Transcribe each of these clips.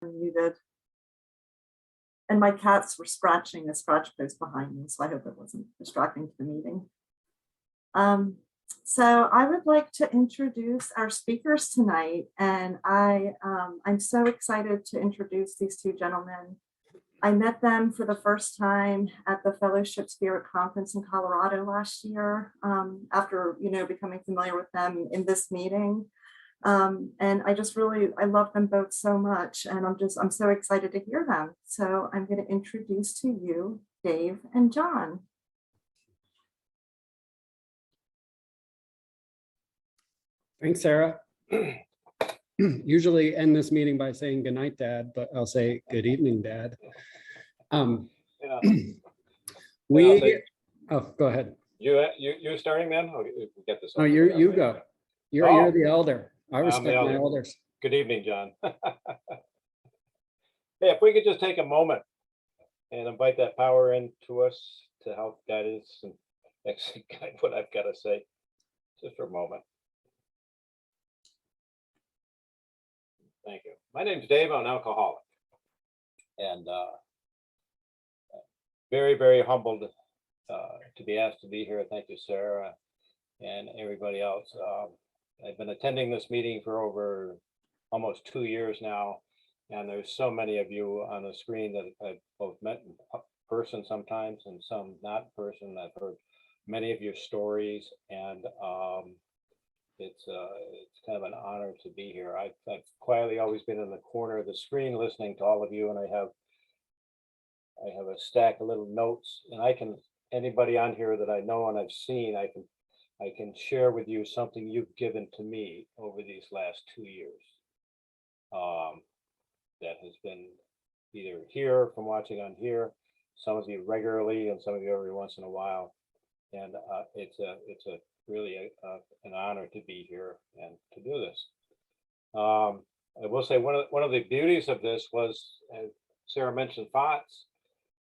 muted. And my cats were scratching a scratch post behind me, so I hope it wasn't distracting to the meeting. So I would like to introduce our speakers tonight, and I'm so excited to introduce these two gentlemen. I met them for the first time at the Fellowship Spirit Conference in Colorado last year, after becoming familiar with them in this meeting. And I love them both so much, and I'm so excited to hear them. So I'm going to introduce to you Dave and John. Thanks, Sarah. Usually end this meeting by saying good night, Dad, but I'll say good evening, Dad. Oh, go ahead. You're starting then? Get this. Oh, you go. You're the elder. I respect my elders. Good evening, John. Hey, if we could just take a moment and invite that power into us to help guide us and actually guide what I've got to say, just for a moment. Thank you. My name's Dave. I'm an alcoholic, and very, very humbled to be asked to be here. Thank you, Sarah, and everybody else. I've been attending this meeting for over almost 2 years now, and there's so many of you on the screen that I've both met in person sometimes and some not in person. I've heard many of your stories, and it's kind of an honor to be here. I've quietly always been in the corner of the screen listening to all of you, and I have a stack of little notes, and anybody on here that I know and I've seen, I can share with you something you've given to me over these last 2 years. That has been either here from watching on here, some of you regularly, and some of you every once in a while. And it's really an honor to be here and to do this. I will say one of the beauties of this was, as Sarah mentioned, FOTS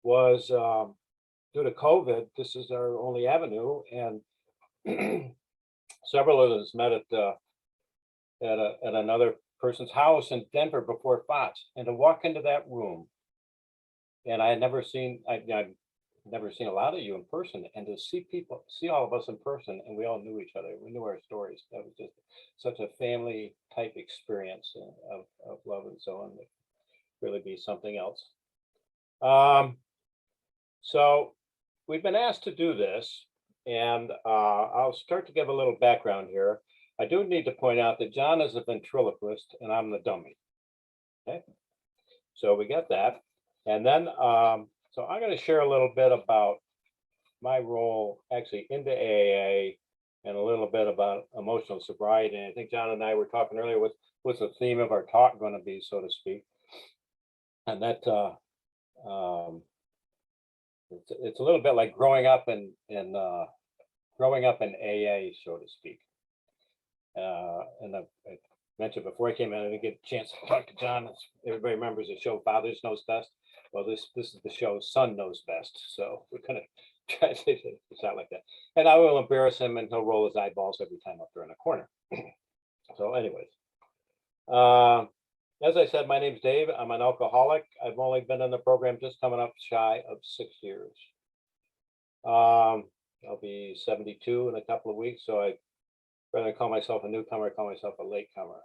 was due to COVID. This is our only avenue, and several of us met at another person's house in Denver before FOTS, and to walk into that room, and I'd never seen a lot of you in person, and to see all of us in person, and we all knew each other. We knew our stories. That was just such a family type experience of love and so on. That really be something else. So we've been asked to do this, and I'll start to give a little background here. I do need to point out that John is a ventriloquist and I'm the dummy. Okay, so we get that. And then, so I'm going to share a little bit about my role actually into AA and a little bit about emotional sobriety. And I think John and I were talking earlier, what's the theme of our talk going to be, so to speak. And that it's a little bit like growing up in AA, so to speak. And I mentioned before I came in, I didn't get a chance to talk to John. Everybody remembers the show Fathers Knows Best. Well, this is the show Son Knows Best. So we're gonna try to sound like that. And I will embarrass him, and he'll roll his eyeballs every time up there in the corner. So, anyways, as I said, my name's Dave. I'm an alcoholic. I've only been in the program just coming up shy of 6 years. I'll be 72 in a couple of weeks, so I rather than call myself a newcomer, I call myself a latecomer.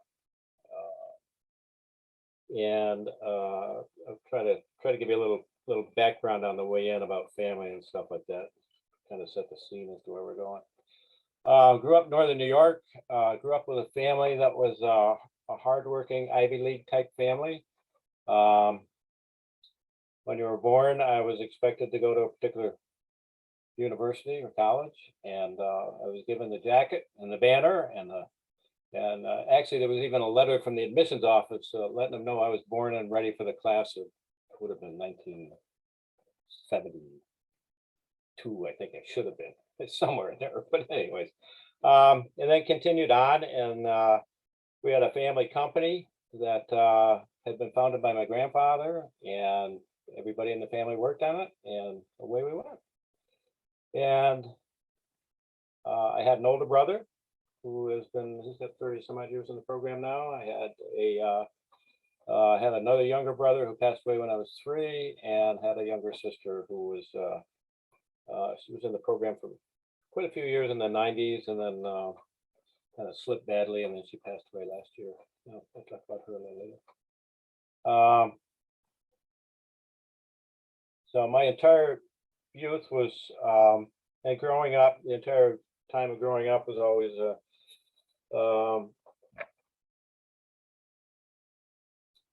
And I'll try to give you a little background on the way in about family and stuff like that, kind of set the scene as to where we're going. Grew up in Northern New York. Grew up with a family that was a hardworking Ivy League type family. When you were born, I was expected to go to a particular university or college, and I was given the jacket and the banner, and actually there was even a letter from the admissions office letting them know I was born and ready for the class of, would have been 1972, I think I should have been. It's somewhere in there, but anyways, and then continued on, and we had a family company that had been founded by my grandfather, and everybody in the family worked on it, and away we went. And I had an older brother who he's got 30 some odd years in the program now. I had I had another younger brother who passed away when I was 3, and had a younger sister who was she was in the program for quite a few years in the 90s, and then kind of slipped badly, and then she passed away last year. I'll talk about her a little later. So my entire youth was, and growing up, the entire time of growing up was always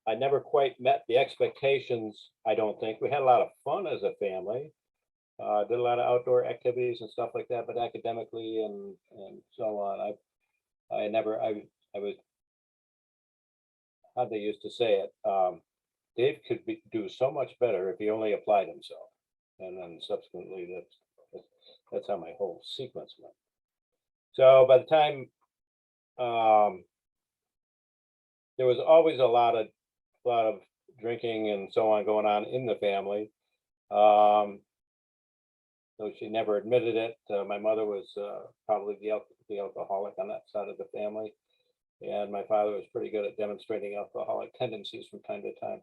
I never quite met the expectations. I don't think we had a lot of fun as a family. Did a lot of outdoor activities and stuff like that, but academically and so on, I never I was, how they used to say it. Dave could do so much better if he only applied himself, and then subsequently that's how my whole sequence went. So by the time there was always a lot of drinking and so on going on in the family. So she never admitted it. My mother was probably the alcoholic on that side of the family, and my father was pretty good at demonstrating alcoholic tendencies from time to time.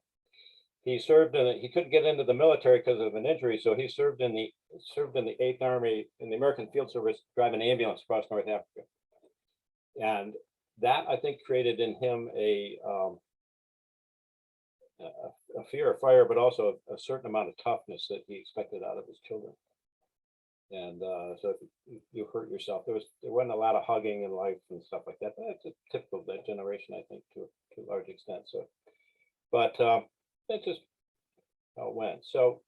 He served he couldn't get into the military because of an injury, so he served in the 8th Army in the American Field Service, driving an ambulance across North Africa, and that I think created in him a fear of fire, but also a certain amount of toughness that he expected out of his children. And so if you hurt yourself, there wasn't a lot of hugging in life and stuff like that. That's a typical of that generation, I think, to a large extent. So, but that's just how it went. So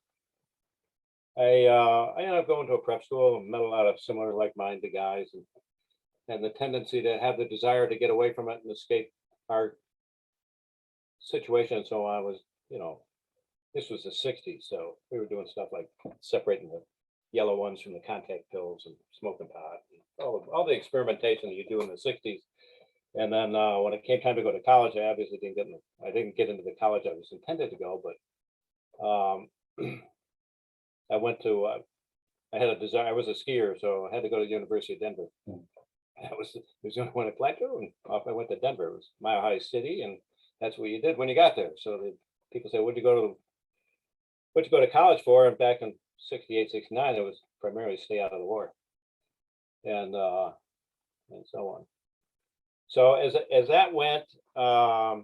I ended up going to a prep school and met a lot of similar like-minded guys, and the tendency to have the desire to get away from it and escape our situation and so on was, this was the 60s, so we were doing stuff like separating the yellow ones from the contact pills and smoking pot, and all the experimentation that you do in the 60s. And then when it came time to go to college, I obviously didn't get into the college I was intended to go, but I went to I had a desire. I was a skier, so I had to go to the University of Denver. It was the only one at Plateau, and off I went to Denver. It was Mile High City, and that's what you did when you got there. So people say, what'd you go to college for? And back in 68, 69, it was primarily stay out of the war, and so on. So as that went, by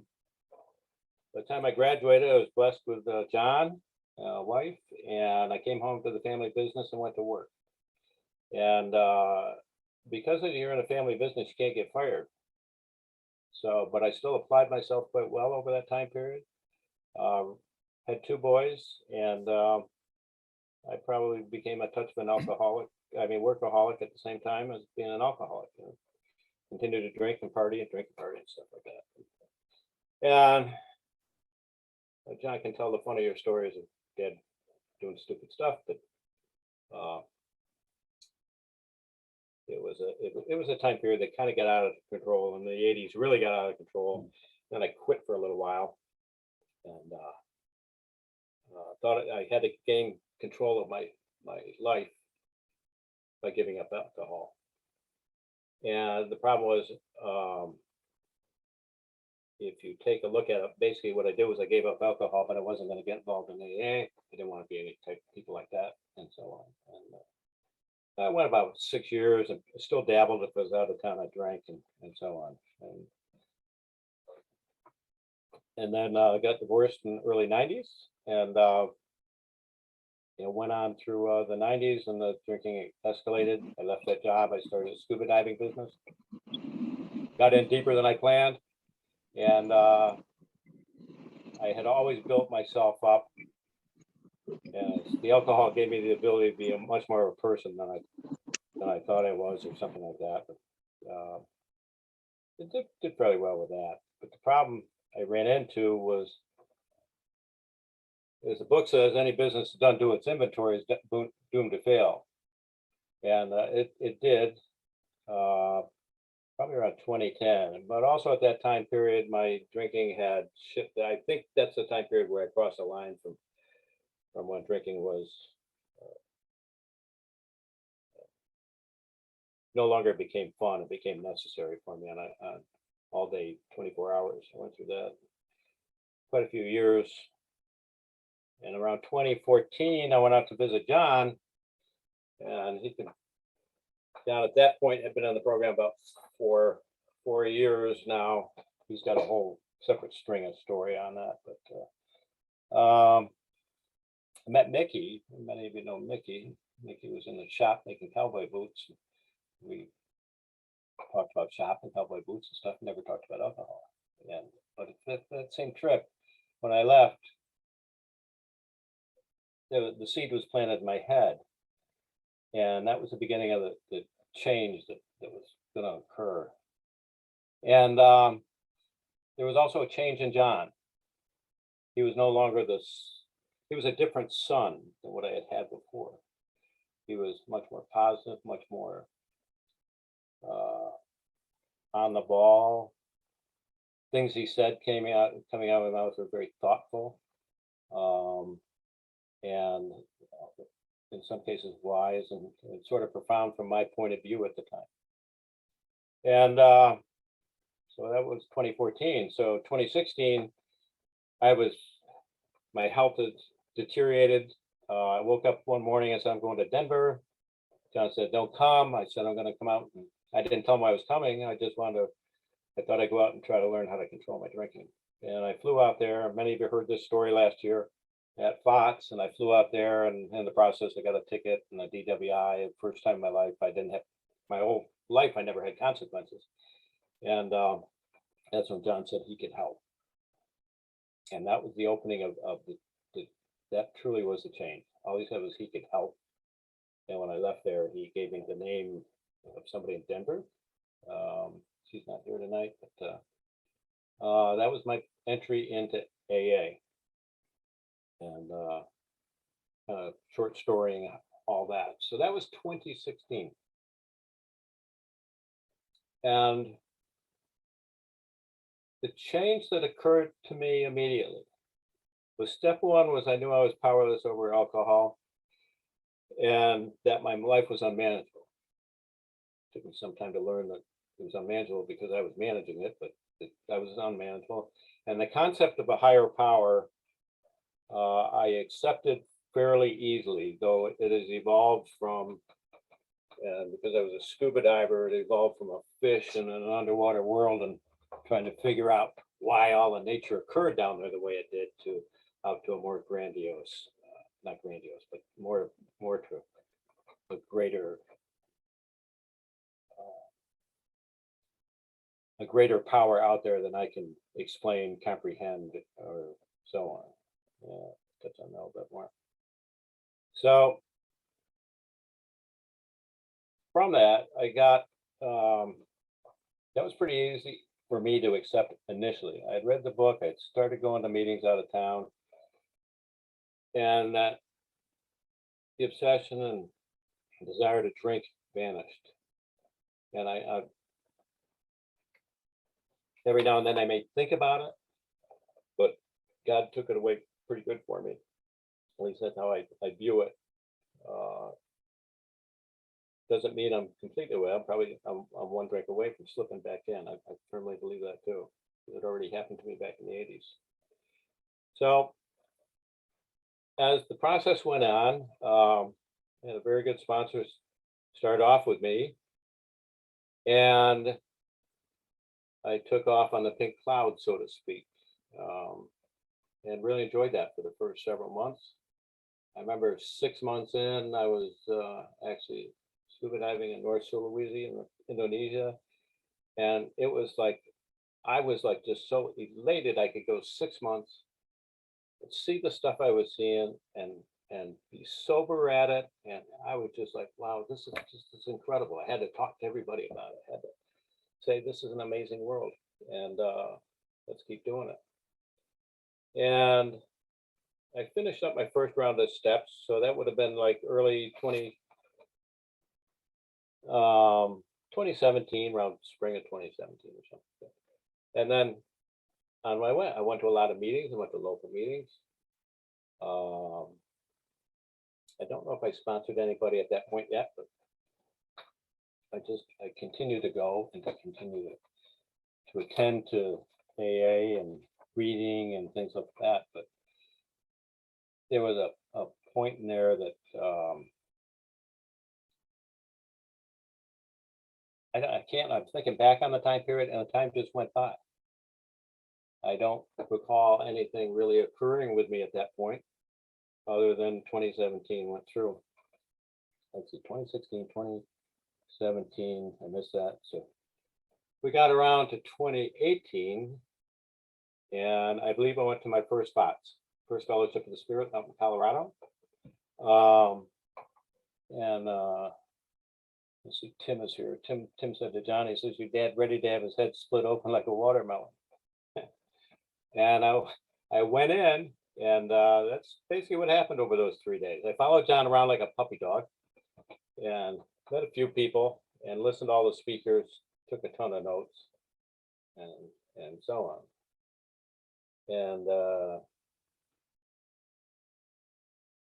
the time I graduated, I was blessed with John, wife, and I came home to the family business and went to work. And because you're in a family business, you can't get fired. So, but I still applied myself quite well over that time period. Had 2 boys, and I probably became a touch of an alcoholic. I mean, workaholic at the same time as being an alcoholic. Continued to drink and party and stuff like that. And John can tell the funnier stories of Dad doing stupid stuff, but it was a time period that kind of got out of control in the 80s. Really got out of control. Then I quit for a little while, and thought I had to gain control of my life by giving up alcohol. And the problem was, if you take a look at it, basically what I did was I gave up alcohol, but I wasn't going to get involved in AA. I didn't want to be any type of people like that, and so on. And I went about 6 years and still dabbled. If I was out of town, I drank and so on. And then I got divorced in the early 90s, and went on through the 90s, and the drinking escalated. I left that job. I started a scuba diving business. Got in deeper than I planned, and I had always built myself up. And the alcohol gave me the ability to be much more of a person than I thought I was, or something like that. But it did fairly well with that. But the problem I ran into was, as the book says, any business done to its inventory is doomed to fail. And it did, probably around 2010. But also at that time period, my drinking had shifted. I think that's the time period where I crossed the line from when drinking was no longer became fun. It became necessary for me on all day, 24 hours. I went through that. quite a few years. And around 2014, I went out to visit John, and he could, John at that point had been on the program about four years now. He's got a whole separate string of story on that, but I met Mickey. Many of you know Mickey. Mickey was in the shop making cowboy boots. We talked about shopping, cowboy boots and stuff, never talked about alcohol. And but that same trip, when I left, the seed was planted in my head. And that was the beginning of the change that was going to occur. And there was also a change in John. He was no longer he was a different son than what I had had before. He was much more positive, much more on the ball. Things he said coming out of my mouth were very thoughtful, and in some cases wise and sort of profound from my point of view at the time. And so that was 2014. So 2016, my health had deteriorated. I woke up one morning and said, I'm going to Denver. John said, don't come. I said, I'm going to come out. And I didn't tell him I was coming. I thought I'd go out and try to learn how to control my drinking. And I flew out there. Many of you heard this story last year at Fox, and I flew out there, and in the process, I got a ticket and a DWI. First time in my life, my whole life, I never had consequences. And that's when John said he could help. And that was the opening of that truly was the change. All he said was he could help. And when I left there, he gave me the name of somebody in Denver. She's not here tonight, but that was my entry into AA. And kind of short storying all that. So that was 2016. And the change that occurred to me immediately was step one was I knew I was powerless over alcohol and that my life was unmanageable. It took me some time to learn that it was unmanageable because I was managing it, but I was unmanageable. And the concept of a higher power, I accepted fairly easily, though it has evolved from, because I was a scuba diver, it evolved from a fish in an underwater world and trying to figure out why all the nature occurred down there the way it did to out to a more grandiose, not grandiose, but more to a greater power out there than I can explain, comprehend, or so on. Touch on that a bit more. So from that, I got that was pretty easy for me to accept initially. I had read the book, I started going to meetings out of town, and that the obsession and desire to drink vanished. And I every now and then I may think about it, but God took it away pretty good for me. At least that's how I view it. Doesn't mean I'm completely away. I'm one drink away from slipping back in. I firmly believe that too. It already happened to me back in the 80s. So as the process went on, I had a very good sponsor start off with me, and I took off on the pink cloud, so to speak, and really enjoyed that for the first several months. I remember 6 months in, I was actually scuba diving in North Sulawesi in Indonesia, and it was like I was like just so elated I could go 6 months, see the stuff I was seeing, and be sober at it, and I was just like, wow, this is incredible. I had to talk to everybody about it. I had to say this is an amazing world, and let's keep doing it. And I finished up my first round of steps, so that would have been like early 2017, around spring of 2017 or something. And then on my way, I went to a lot of meetings. I went to local meetings. I don't know if I sponsored anybody at that point yet, but I continue to go and to continue to attend to AA and reading and things like that, but there was a point in there that I can't, I'm thinking back on the time period and the time just went by. I don't recall anything really occurring with me at that point, other than 2017 went through. Let's see, 2016, 2017, I missed that. So we got around to 2018, and I believe I went to my first Fellowship of the Spirit out in Colorado. Let's see, Tim is here. Tim said to Johnny, he says, your dad ready to have his head split open like a watermelon. And I went in, and that's basically what happened over those 3 days. I followed John around like a puppy dog and met a few people and listened to all the speakers, took a ton of notes and so on. And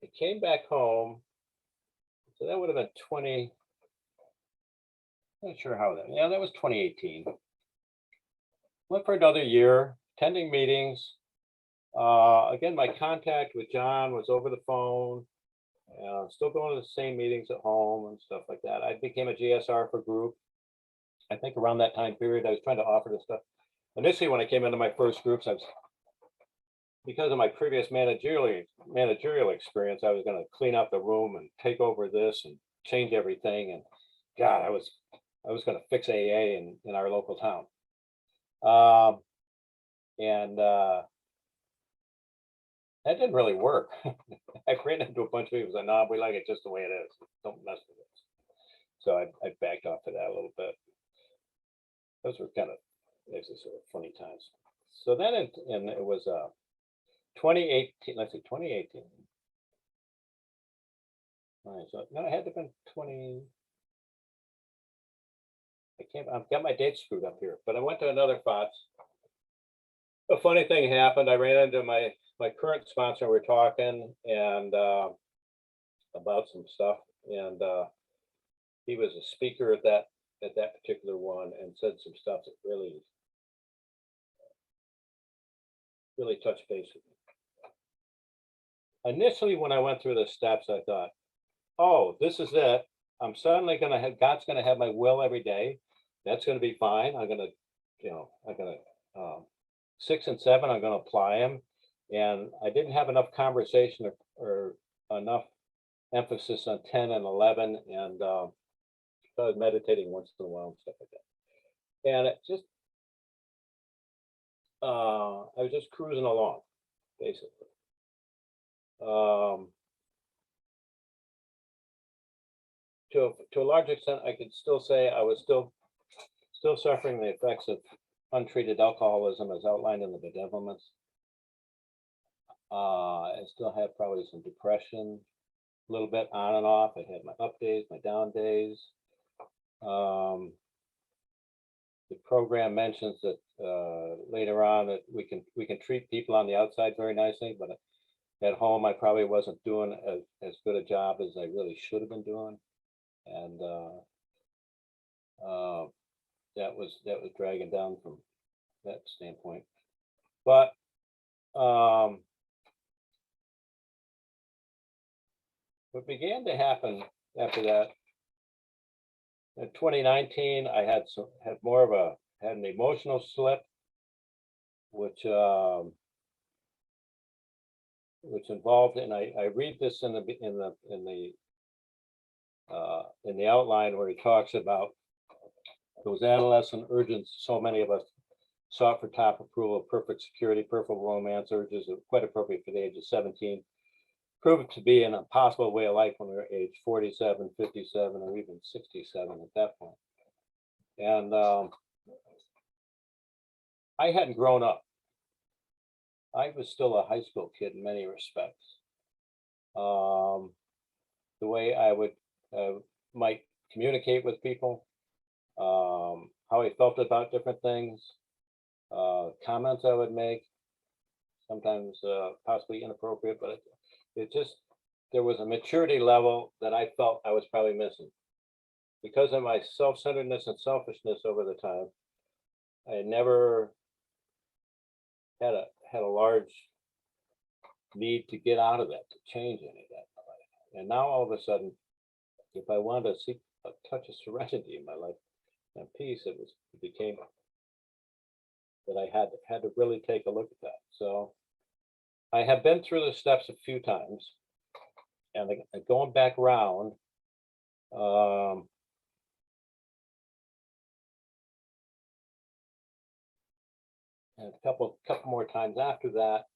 I came back home. So that would have been 20, not sure how that, yeah, that was 2018. Went for another year, attending meetings. Again, my contact with John was over the phone. Still going to the same meetings at home and stuff like that. I became a GSR for group. I think around that time period, I was trying to offer this stuff. Initially, when I came into my first groups, because of my previous managerial experience, I was going to clean up the room and take over this and change everything. And God, I was going to fix AA in our local town. That didn't really work. I ran into a bunch of people and said, no, we like it just the way it is. Don't mess with it. So I backed off of that a little bit. Those were kind of actually sort of funny times. So then it was 2018, let's see, 2018. All right, so no, it had to have been 20. I've got my dates screwed up here, but I went to another FOTS. A funny thing happened. I ran into my current sponsor. We were talking and about some stuff, and he was a speaker at that particular one and said some stuff that really touched base with me. Initially, when I went through the steps, I thought, oh, this is it. I'm suddenly going to have, God's going to have my will every day. That's going to be fine. I'm going to, 6 and 7, I'm going to apply them. And I didn't have enough conversation or enough emphasis on 10 and 11. And I was meditating once in a while and stuff like that. And it just, I was just cruising along, basically. To a large extent, I could still say I was still suffering the effects of untreated alcoholism as outlined in the bedevilments. I still have probably some depression, a little bit on and off. I had my up days, my down days. The program mentions that later on that we can treat people on the outside very nicely, but at home I probably wasn't doing as good a job as I really should have been doing. And that was dragging down from that standpoint. But what began to happen after that, in 2019, I had an emotional slip, which involved, and I read this in the outline where he talks about those adolescent urges so many of us sought for top approval, perfect security, perfect romance urges, quite appropriate for the age of 17, proved to be an impossible way of life when we were age 47, 57, or even 67 at that point. And I hadn't grown up. I was still a high school kid in many respects. The way I would might communicate with people, how I felt about different things, comments I would make, sometimes possibly inappropriate, but it just, there was a maturity level that I felt I was probably missing. Because of my self-centeredness and selfishness over the time, I never had a large need to get out of that, to change any of that in my life. And now all of a sudden, if I wanted to seek a touch of serenity in my life and peace, it became that I had to really take a look at that. So I have been through the steps a few times, and going back around, and a couple more times after that,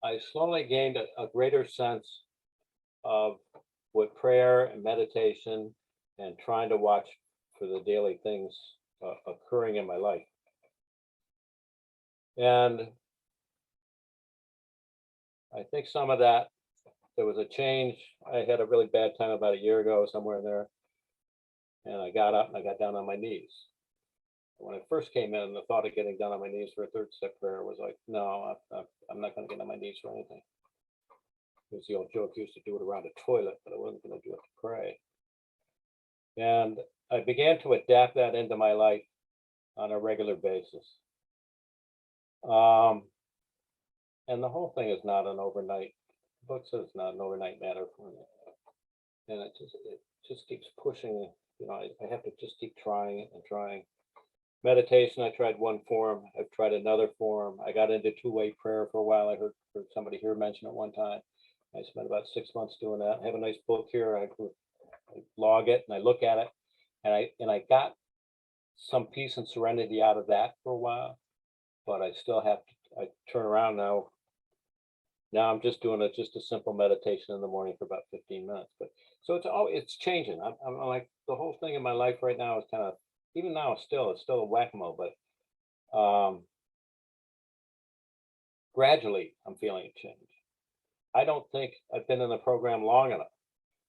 I slowly gained a greater sense of what prayer and meditation and trying to watch for the daily things occurring in my life. And I think some of that, there was a change. I had a really bad time about a year ago, somewhere in there. And I got up and I got down on my knees. When I first came in, the thought of getting down on my knees for a third step prayer was like, no, I'm not going to get on my knees for anything. It was the old joke, used to do it around a toilet, but I wasn't going to do it to pray. And I began to adapt that into my life on a regular basis. And the whole thing is not an overnight, the book says it's not an overnight matter for me. And it just keeps pushing, I have to just keep trying and trying. Meditation, I tried one form, I've tried another form. I got into two-way prayer for a while. I heard somebody here mention it one time. I spent about 6 months doing that. I have a nice book here. I log it and I look at it, and I got some peace and serenity out of that for a while, but I still have to, I turn around now. Now I'm just doing just a simple meditation in the morning for about 15 minutes. But so it's changing. I'm like, the whole thing in my life right now is kind of, even now it's still a whack-a-mole, but gradually I'm feeling a change. I don't think I've been in the program long enough.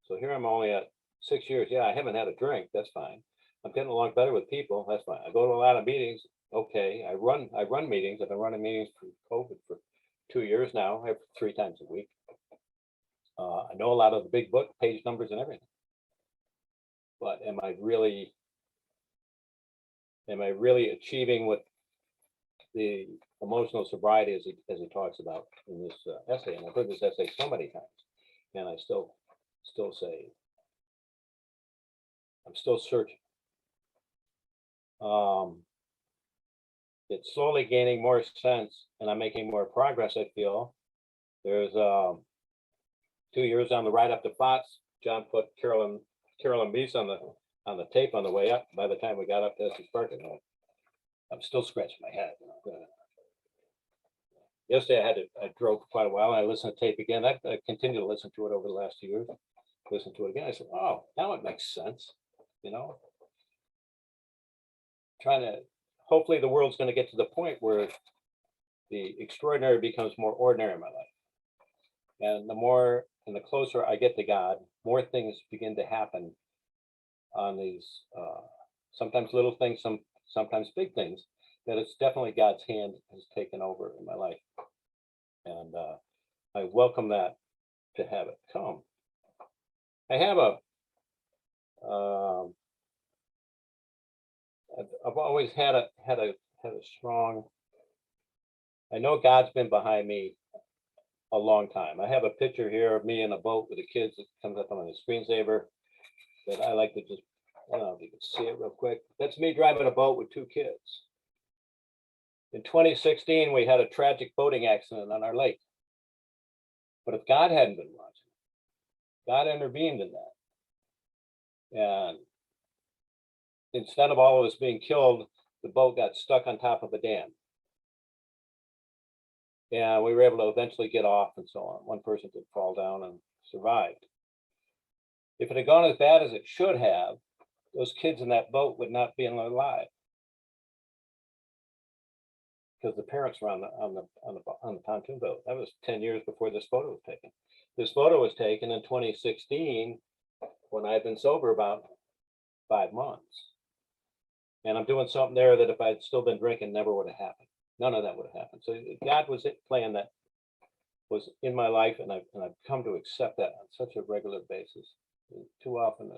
So here I'm only at 6 years. Yeah, I haven't had a drink. That's fine. I'm getting along better with people. That's fine. I go to a lot of meetings. Okay. I run meetings. I've been running meetings for COVID for 2 years now. I have 3 times a week. I know a lot of the big book page numbers and everything. But am I really achieving what the emotional sobriety as he talks about in this essay? And I've heard this essay so many times, and I still say I'm still searching. It's slowly gaining more sense, and I'm making more progress. I feel there's 2 years on the ride up to Fox. John put Carolyn Beese on the tape on the way up. By the time we got up to Essex Park, I'm still scratching my head. Yesterday I drove for quite a while. And I listened to tape again. I continued to listen to it over the last 2 years. Listen to it again. I said, oh, now it makes sense. Trying to, hopefully the world's going to get to the point where the extraordinary becomes more ordinary in my life. And the more and the closer I get to God, more things begin to happen on these, sometimes little things, sometimes big things, that it's definitely God's hand has taken over in my life. And I welcome that to have it come. I have I've always had a strong, I know God's been behind me a long time. I have a picture here of me in a boat with the kids that comes up on the screensaver that I like to just, I don't know if you can see it real quick. That's me driving a boat with 2 kids. In 2016, we had a tragic boating accident on our lake. But if God hadn't been watching, God intervened in that. And instead of all of us being killed, the boat got stuck on top of a dam. And we were able to eventually get off and so on. One person did fall down and survived. If it had gone as bad as it should have, those kids in that boat would not be alive, because the parents were on the pontoon boat. That was 10 years before this photo was taken. This photo was taken in 2016 when I'd been sober about 5 months. And I'm doing something there that if I'd still been drinking, never would have happened. None of that would have happened. So God was playing that was in my life, and I've come to accept that on such a regular basis. And too often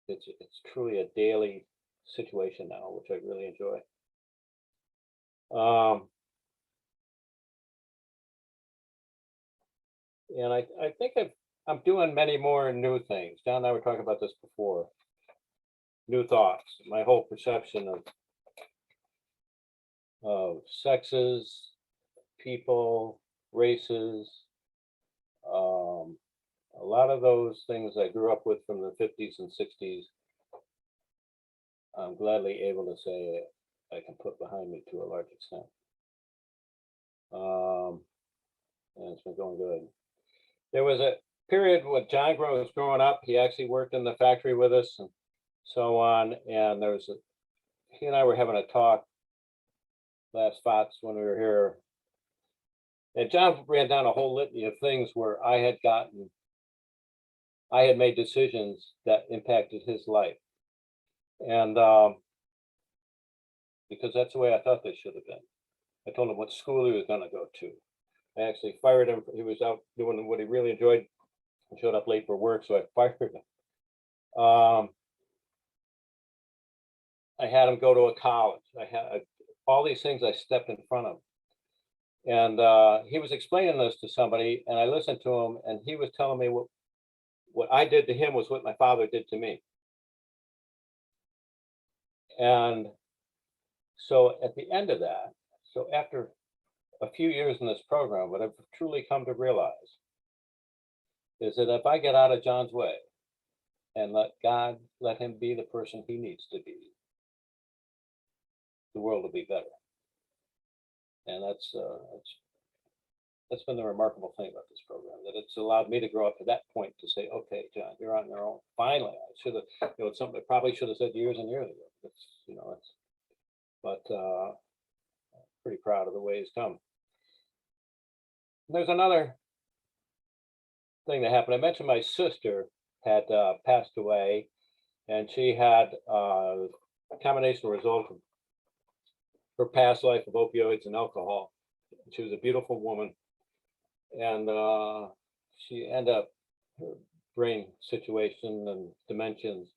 it's truly a daily situation now, which I really enjoy. And I think I'm doing many more new things. John and I were talking about this before. New thoughts, my whole perception of sexes, people, races, a lot of those things I grew up with from the 50s and 60s. I'm gladly able to say I can put behind me to a large extent. And it's been going good. There was a period when John was growing up. He actually worked in the factory with us and so on. And he and I were having a talk last spots when we were here. And John ran down a whole litany of things where I had made decisions that impacted his life. And because that's the way I thought they should have been. I told him what school he was going to go to. I actually fired him. He was out doing what he really enjoyed. He showed up late for work, so I fired him. I had him go to a college. I had all these things I stepped in front of. And he was explaining this to somebody, and I listened to him, and he was telling me what I did to him was what my father did to me. And so at the end of that, so after a few years in this program, what I've truly come to realize is that if I get out of John's way and let him be the person he needs to be, the world will be better. And that's been the remarkable thing about this program, that it's allowed me to grow up to that point to say, okay, John, you're on your own. Finally, I should have, it's something I probably should have said years and years ago. But pretty proud of the way he's come. There's another thing that happened. I mentioned my sister had passed away, and she had a combination result of her past life of opioids and alcohol. She was a beautiful woman, and she ended up, her brain situation and dimensions,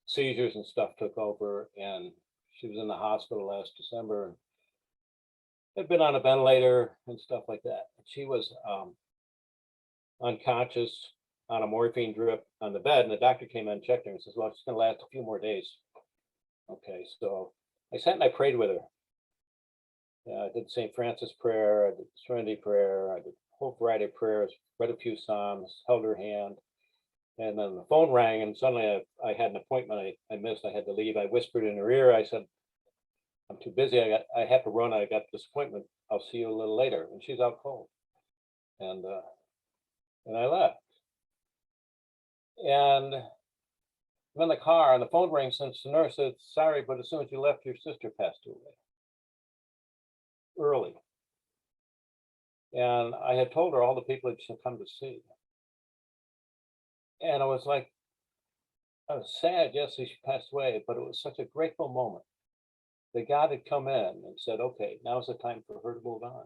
seizures and stuff took over, and she was in the hospital last December and had been on a ventilator and stuff like that. She was unconscious on a morphine drip on the bed, and the doctor came in and checked her and says, well, it's going to last a few more days. Okay, so I sat and I prayed with her. I did St. Francis prayer, I did Serenity prayer, I did a whole variety of prayers, read a few Psalms, held her hand. And then the phone rang, and suddenly I had an appointment I missed. I had to leave. I whispered in her ear. I said, I'm too busy. I have to run. I got this appointment. I'll see you a little later. And she's out cold. And I left. And I'm in the car, and the phone rings, and the nurse said, sorry, but as soon as you left, your sister passed away. Early. And I had told her all the people that she'd come to see. And I was like, I was sad, yes, she passed away, but it was such a grateful moment that God had come in and said, okay, now's the time for her to move on.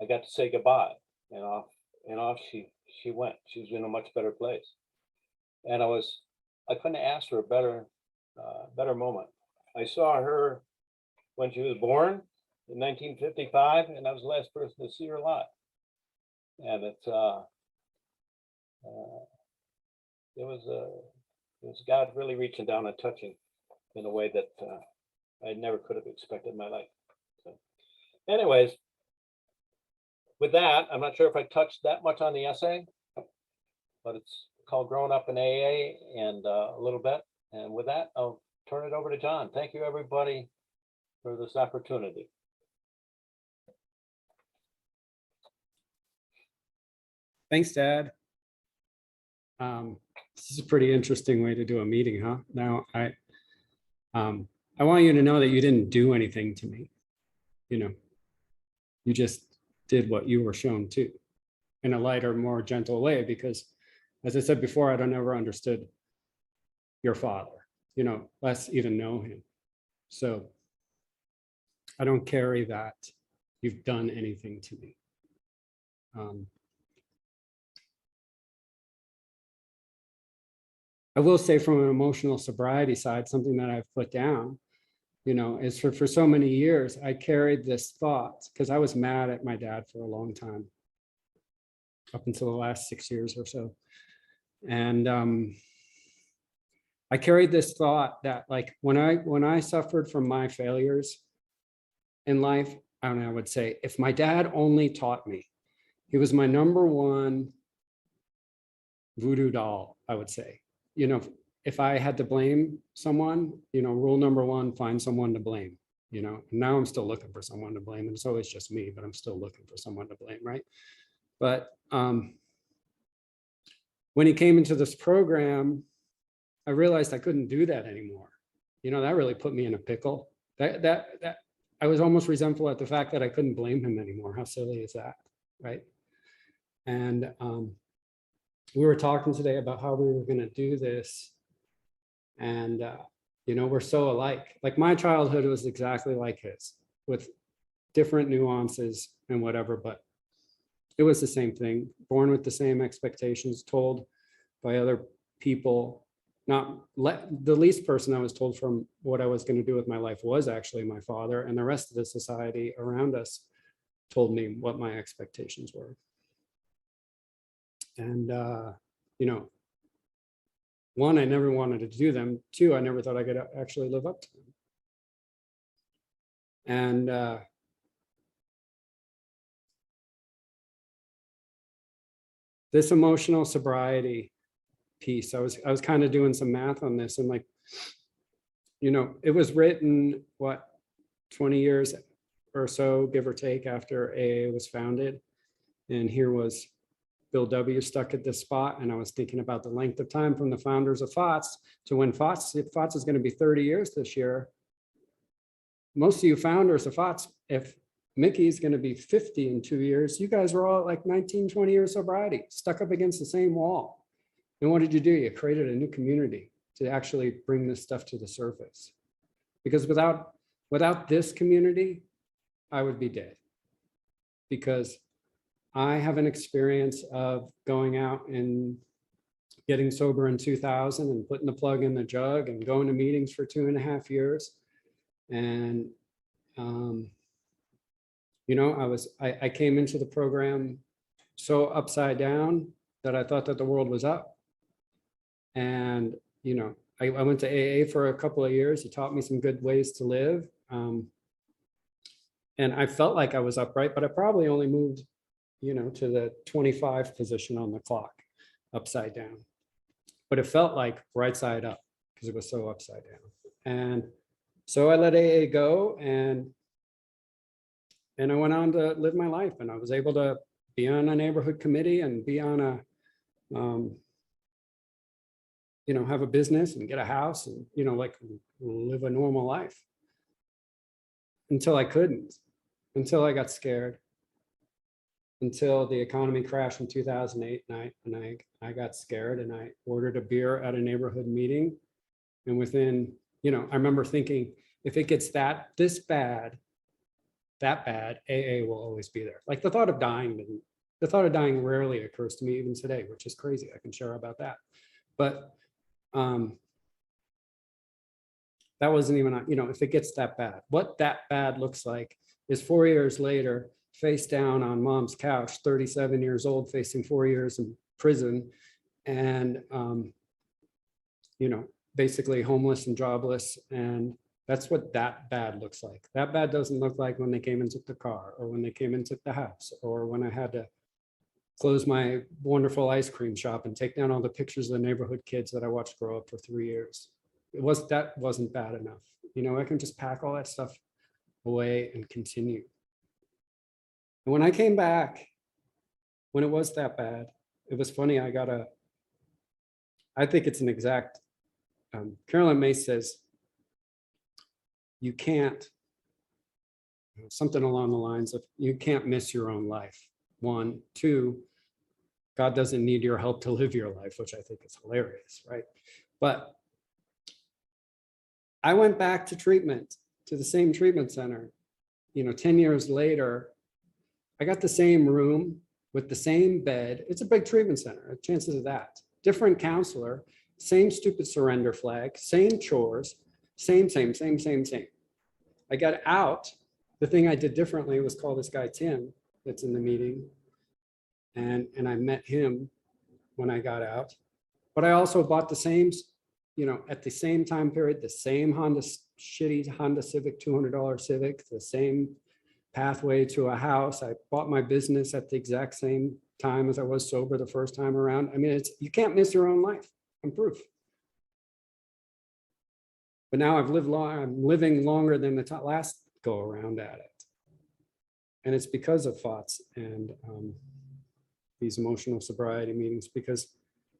I got to say goodbye, and off she went. She was in a much better place. And I couldn't ask for a better moment. I saw her when she was born in 1955, and I was the last person to see her alive. And it was God really reaching down and touching in a way that I never could have expected in my life. So, anyways, with that, I'm not sure if I touched that much on the essay, but it's called Growing Up in AA and a little bit. And with that, I'll turn it over to John. Thank you, everybody, for this opportunity. Thanks, Dad. This is a pretty interesting way to do a meeting, huh? Now, I want you to know that you didn't do anything to me. You just did what you were shown to, in a lighter, more gentle way, because as I said before, I don't ever understood your father, less even know him. So I don't carry that you've done anything to me. I will say, from an emotional sobriety side, something that I've put down you know, is for so many years, I carried this thought because I was mad at my dad for a long time, up until the last 6 years or so. And I carried this thought that like when I suffered from my failures in life, I would say, if my dad only taught me, he was my number one voodoo doll, I would say. You know, if I had to blame someone, you know, rule number one, find someone to blame, you know. Now I'm still looking for someone to blame, and it's always just me, but I'm still looking for someone to blame, right? But when he came into this program, I realized I couldn't do that anymore. You know, that really put me in a pickle. That I was almost resentful at the fact that I couldn't blame him anymore. How silly is that, right? And we were talking today about how we were going to do this. And, you know, we're so alike. Like my childhood was exactly like his, with different nuances and whatever, but it was the same thing. Born with the same expectations, told by other people. The least person I was told from what I was going to do with my life was actually my father, and the rest of the society around us told me what my expectations were. And, you know, one, I never wanted to do them. Two, I never thought I could actually live up to them. And this emotional sobriety piece, I was kind of doing some math on this, and like, you know, it was written, what, 20 years or so, give or take, after AA was founded. And here was Bill W. stuck at this spot, and I was thinking about the length of time from the founders of FOTS to when FOTS is going to be 30 years this year. Most of you founders of FOTS, if Mickey's going to be 50 in 2 years, you guys were all at like 19, 20 years sobriety, stuck up against the same wall. And what did you do? You created a new community to actually bring this stuff to the surface. Because without this community, I would be dead. Because I have an experience of going out and getting sober in 2000 and putting the plug in the jug and going to meetings for 2.5 years. And, you know, I came into the program so upside down that I thought that the world was up. And, you know, I went to AA for a couple of years. He taught me some good ways to live. And I felt like I was upright, but I probably only moved, you know, to the 25 position on the clock, upside down. But it felt like right side up because it was so upside down. And so I let AA go, and I went on to live my life, and I was able to be on a neighborhood committee and be on a, you know, have a business and get a house and, you know, like live a normal life until I couldn't, until I got scared, until the economy crashed in 2008. And I got scared, and I ordered a beer at a neighborhood meeting. And within, you know, I remember thinking, if it gets that bad, AA will always be there. Like the thought of dying rarely occurs to me even today, which is crazy. I can share about that. But that wasn't even, you know, if it gets that bad, what that bad looks like is 4 years later, face down on mom's couch, 37 years old, facing 4 years in prison, and, you know, basically homeless and jobless. And that's what that bad looks like. That bad doesn't look like when they came and took the car, or when they came and took the house, or when I had to close my wonderful ice cream shop and take down all the pictures of the neighborhood kids that I watched grow up for 3 years. That wasn't bad enough. You know, I can just pack all that stuff away and continue. And when I came back, when it was that bad, it was funny. I think it's an exact, Carolyn May says, you can't, something along the lines of, you can't miss your own life. 1, 2, God doesn't need your help to live your life, which I think is hilarious, right? But I went back to treatment, to the same treatment center. You know, 10 years later, I got the same room with the same bed. It's a big treatment center, chances of that. Different counselor, same stupid surrender flag, same chores, same. I got out. The thing I did differently was call this guy Tim that's in the meeting. And I met him when I got out. But I also bought the same, at the same time period, the same shitty Honda Civic, $200 Civic, the same pathway to a house. I bought my business at the exact same time as I was sober the first time around. I mean, you can't miss your own life. I'm proof. But now I'm living longer than the last go around at it. And it's because of thoughts and these emotional sobriety meetings, because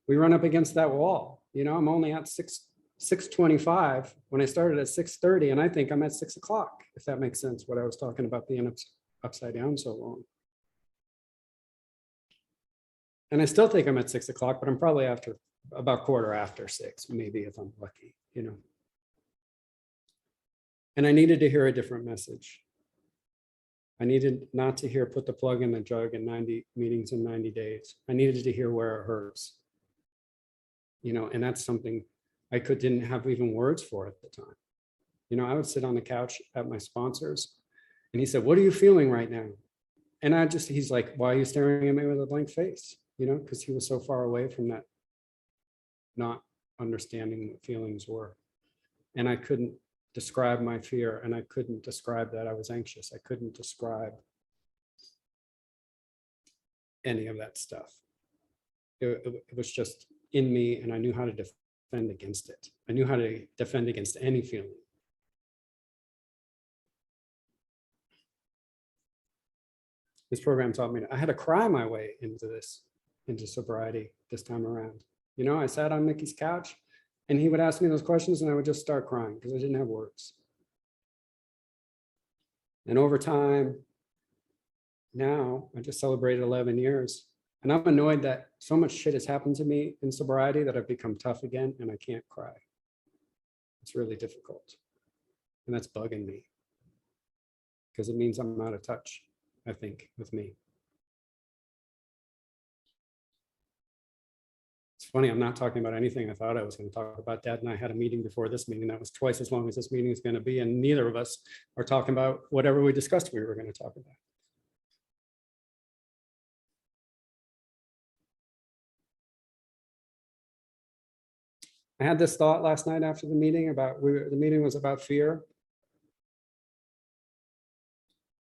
we run up against that wall. I'm only at 6:25 when I started at 6:30, and I think I'm at 6 o'clock, if that makes sense, what I was talking about being upside down so long. And I still think I'm at 6 o'clock, but I'm probably about quarter after 6, maybe, if I'm lucky, And I needed to hear a different message. I needed not to hear put the plug in the jug in 90 meetings in 90 days. I needed to hear where it hurts. And that's something I didn't have even words for at the time. I would sit on the couch at my sponsors and he said, "What are you feeling right now?" And he's like, "Why are you staring at me with a blank face?" Because he was so far away from that, not understanding what feelings were. And I couldn't describe my fear, and I couldn't describe that I was anxious. I couldn't describe any of that stuff. It was just in me, and I knew how to defend against it. I knew how to defend against any feeling. This program taught me I had to cry my way into sobriety this time around. I sat on Mickey's couch and he would ask me those questions and I would just start crying because I didn't have words. And over time, now I just celebrated 11 years. And I'm annoyed that so much shit has happened to me in sobriety that I've become tough again and I can't cry. It's really difficult. And that's bugging me because it means I'm out of touch, I think, with me. It's funny, I'm not talking about anything I thought I was going to talk about. Dad and I had a meeting before this meeting that was twice as long as this meeting is going to be, and neither of us are talking about whatever we discussed we were going to talk about. I had this thought last night after the meeting about, the meeting was about fear.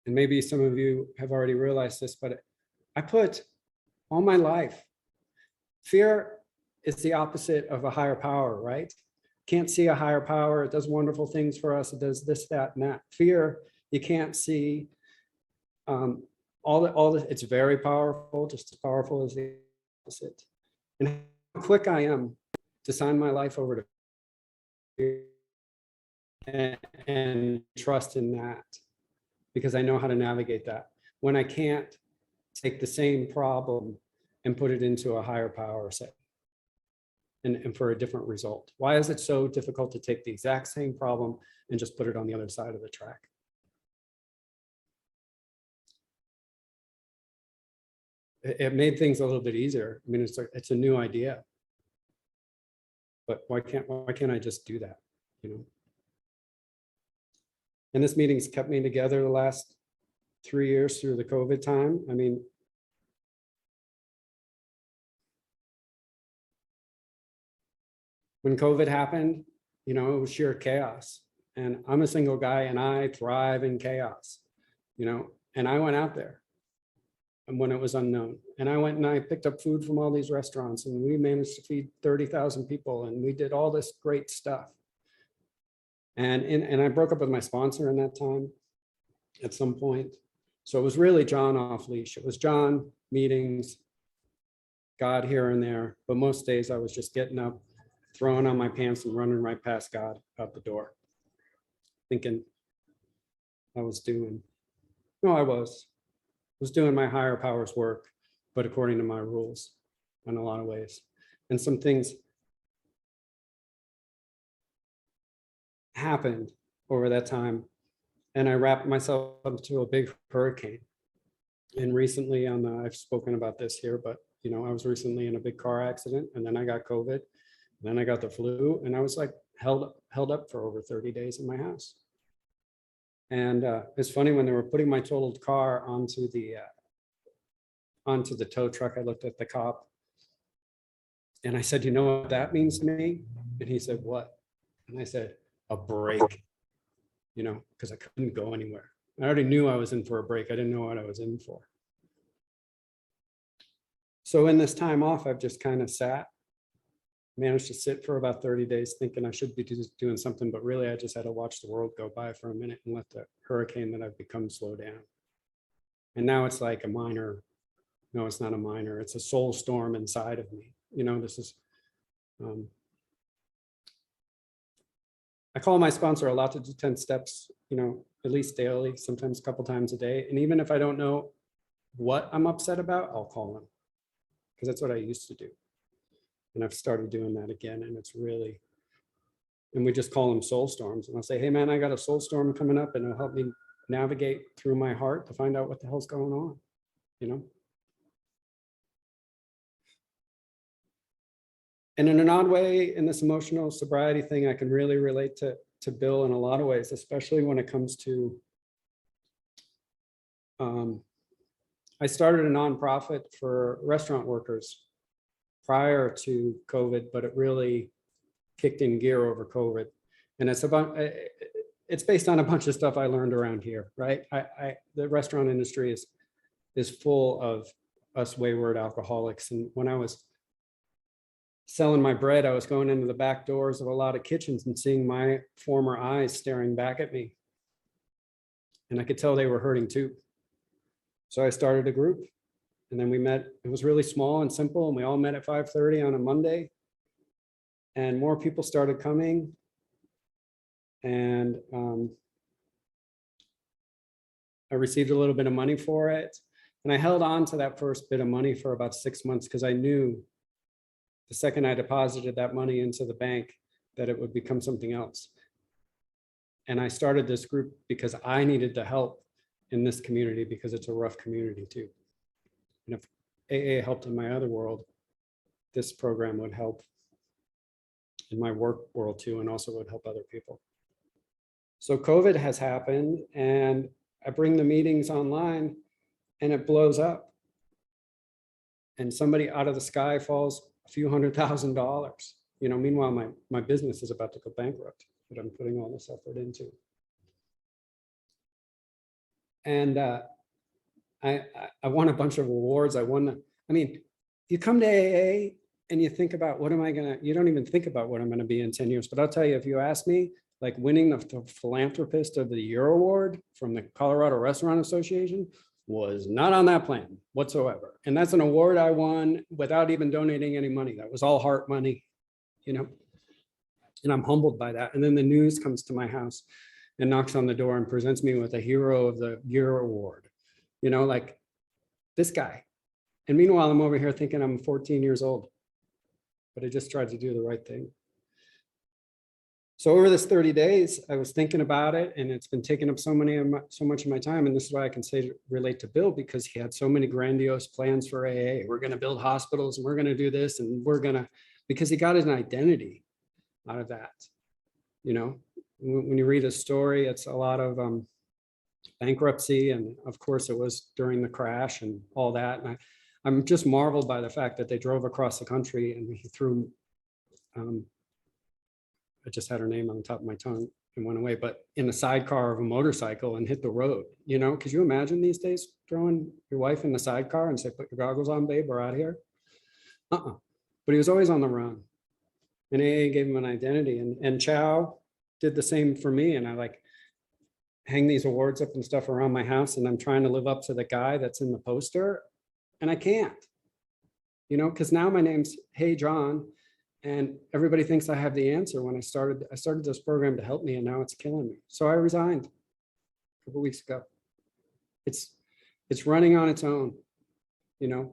And maybe some of you have already realized this, but I put all my life, fear is the opposite of a higher power, right? Can't see a higher power. It does wonderful things for us. It does this, that, and that. Fear, you can't see. It's very powerful, just as powerful as the opposite. And how quick I am to sign my life over to fear and trust in that, because I know how to navigate that. When I can't take the same problem and put it into a higher power set and for a different result. Why is it so difficult to take the exact same problem and just put it on the other side of the track? It made things a little bit easier. I mean, it's a new idea, but why can't I just do that? And this meeting's kept me together the last 3 years through the COVID time. I mean, when COVID happened, it was sheer chaos. And I'm a single guy and I thrive in chaos, and I went out there and when it was unknown. And I went and I picked up food from all these restaurants and we managed to feed 30,000 people and we did all this great stuff. And I broke up with my sponsor in that time at some point. So it was really John off leash. It was John, meetings, God here and there. But most days I was just getting up, throwing on my pants and running right past God out the door, thinking I was doing my higher powers work, but according to my rules in a lot of ways. And some things happened over that time. And I wrapped myself up to a big hurricane. And recently I've spoken about this here, but I was recently in a big car accident and then I got COVID, and then I got the flu and I was like held up for over 30 days in my house. And it's funny, when they were putting my totaled car onto the tow truck, I looked at the cop and I said, you know what that means to me? And he said, what? And I said, a break, because I couldn't go anywhere. I already knew I was in for a break. I didn't know what I was in for. So in this time off, I've just kind of managed to sit for about 30 days thinking I should be doing something, but really I just had to watch the world go by for a minute and let the hurricane that I've become slow down. And now it's like a minor, no, it's not a minor, it's a soul storm inside of me. This is, I call my sponsor a lot to do 10 steps, at least daily, sometimes a couple times a day. And even if I don't know what I'm upset about, I'll call him, because that's what I used to do. And I've started doing that again, and it's really, and we just call them soul storms. And I'll say, hey man, I got a soul storm coming up, and it'll help me navigate through my heart to find out what the hell's going on, And in an odd way, in this emotional sobriety thing, I can really relate to Bill in a lot of ways, especially when it comes to, I started a nonprofit for restaurant workers prior to COVID, but it really kicked in gear over COVID. And it's based on a bunch of stuff I learned around here, right? The restaurant industry is full of us wayward alcoholics. And when I was selling my bread, I was going into the back doors of a lot of kitchens and seeing my former eyes staring back at me. And I could tell they were hurting too. So I started a group, and then we met. It was really small and simple, and we all met at 5:30 on a Monday. And more people started coming. And I received a little bit of money for it. And I held on to that first bit of money for about 6 months, because I knew the second I deposited that money into the bank that it would become something else. And I started this group because I needed the help in this community, because it's a rough community too. And if AA helped in my other world, this program would help in my work world too, and also would help other people. So COVID has happened, and I bring the meetings online and it blows up. And somebody out of the sky falls a few $100,000. Meanwhile, my business is about to go bankrupt, that I'm putting all this effort into. And I won a bunch of awards. You come to AA and you think about, you don't even think about what I'm gonna be in 10 years. But I'll tell you, if you ask me, like winning the Philanthropist of the Year award from the Colorado Restaurant Association was not on that plan whatsoever. And that's an award I won without even donating any money. That was all heart money, and I'm humbled by that. And then the news comes to my house and knocks on the door and presents me with a Hero of the Year award, like this guy. And meanwhile, I'm over here thinking I'm 14 years old, but I just tried to do the right thing. So over this 30 days, I was thinking about it, and it's been taking up so much of my time. And this is why I can relate to Bill, because he had so many grandiose plans for AA. We're going to build hospitals, and we're going to do this, and because he got an identity out of that. When you read his story, it's a lot of bankruptcy, and of course it was during the crash and all that. And I'm just marveled by the fact that they drove across the country, and he threw. I just had her name on the top of my tongue and went away, but in the sidecar of a motorcycle and hit the road. Could you imagine these days throwing your wife in the sidecar and say, put your goggles on, babe, we're out of here? But he was always on the run, and AA gave him an identity. And Chow did the same for me. And I hang these awards up and stuff around my house, and I'm trying to live up to the guy that's in the poster, and I can't, because now my name's Hey John. And everybody thinks I have the answer. When I started this program to help me, and now it's killing me. So I resigned a couple of weeks ago. It's running on its own, and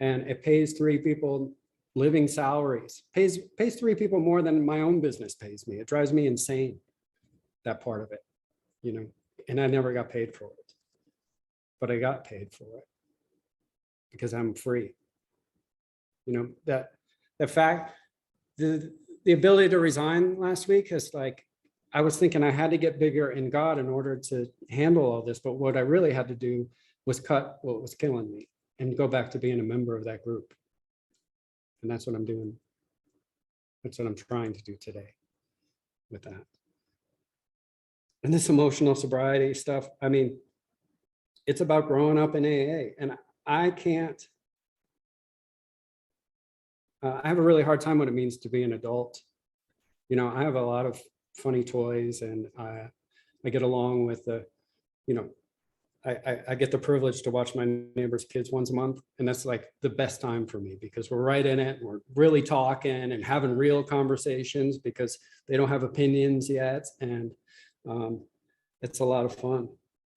it pays 3 people living salaries, pays 3 people more than my own business pays me. It drives me insane, that part of it, and I never got paid for it, but I got paid for it because I'm free. The fact, the ability to resign last week has I was thinking I had to get bigger in God in order to handle all this. But what I really had to do was cut what was killing me and go back to being a member of that group. And that's what I'm doing. That's what I'm trying to do today with that. And this emotional sobriety stuff, I mean, it's about growing up in AA. And I can't, I have a really hard time what it means to be an adult. You know, I have a lot of funny toys, and I get along with the, you know, I get the privilege to watch my neighbor's kids once a month. And that's like the best time for me because we're right in it. And we're really talking and having real conversations because they don't have opinions yet. And it's a lot of fun.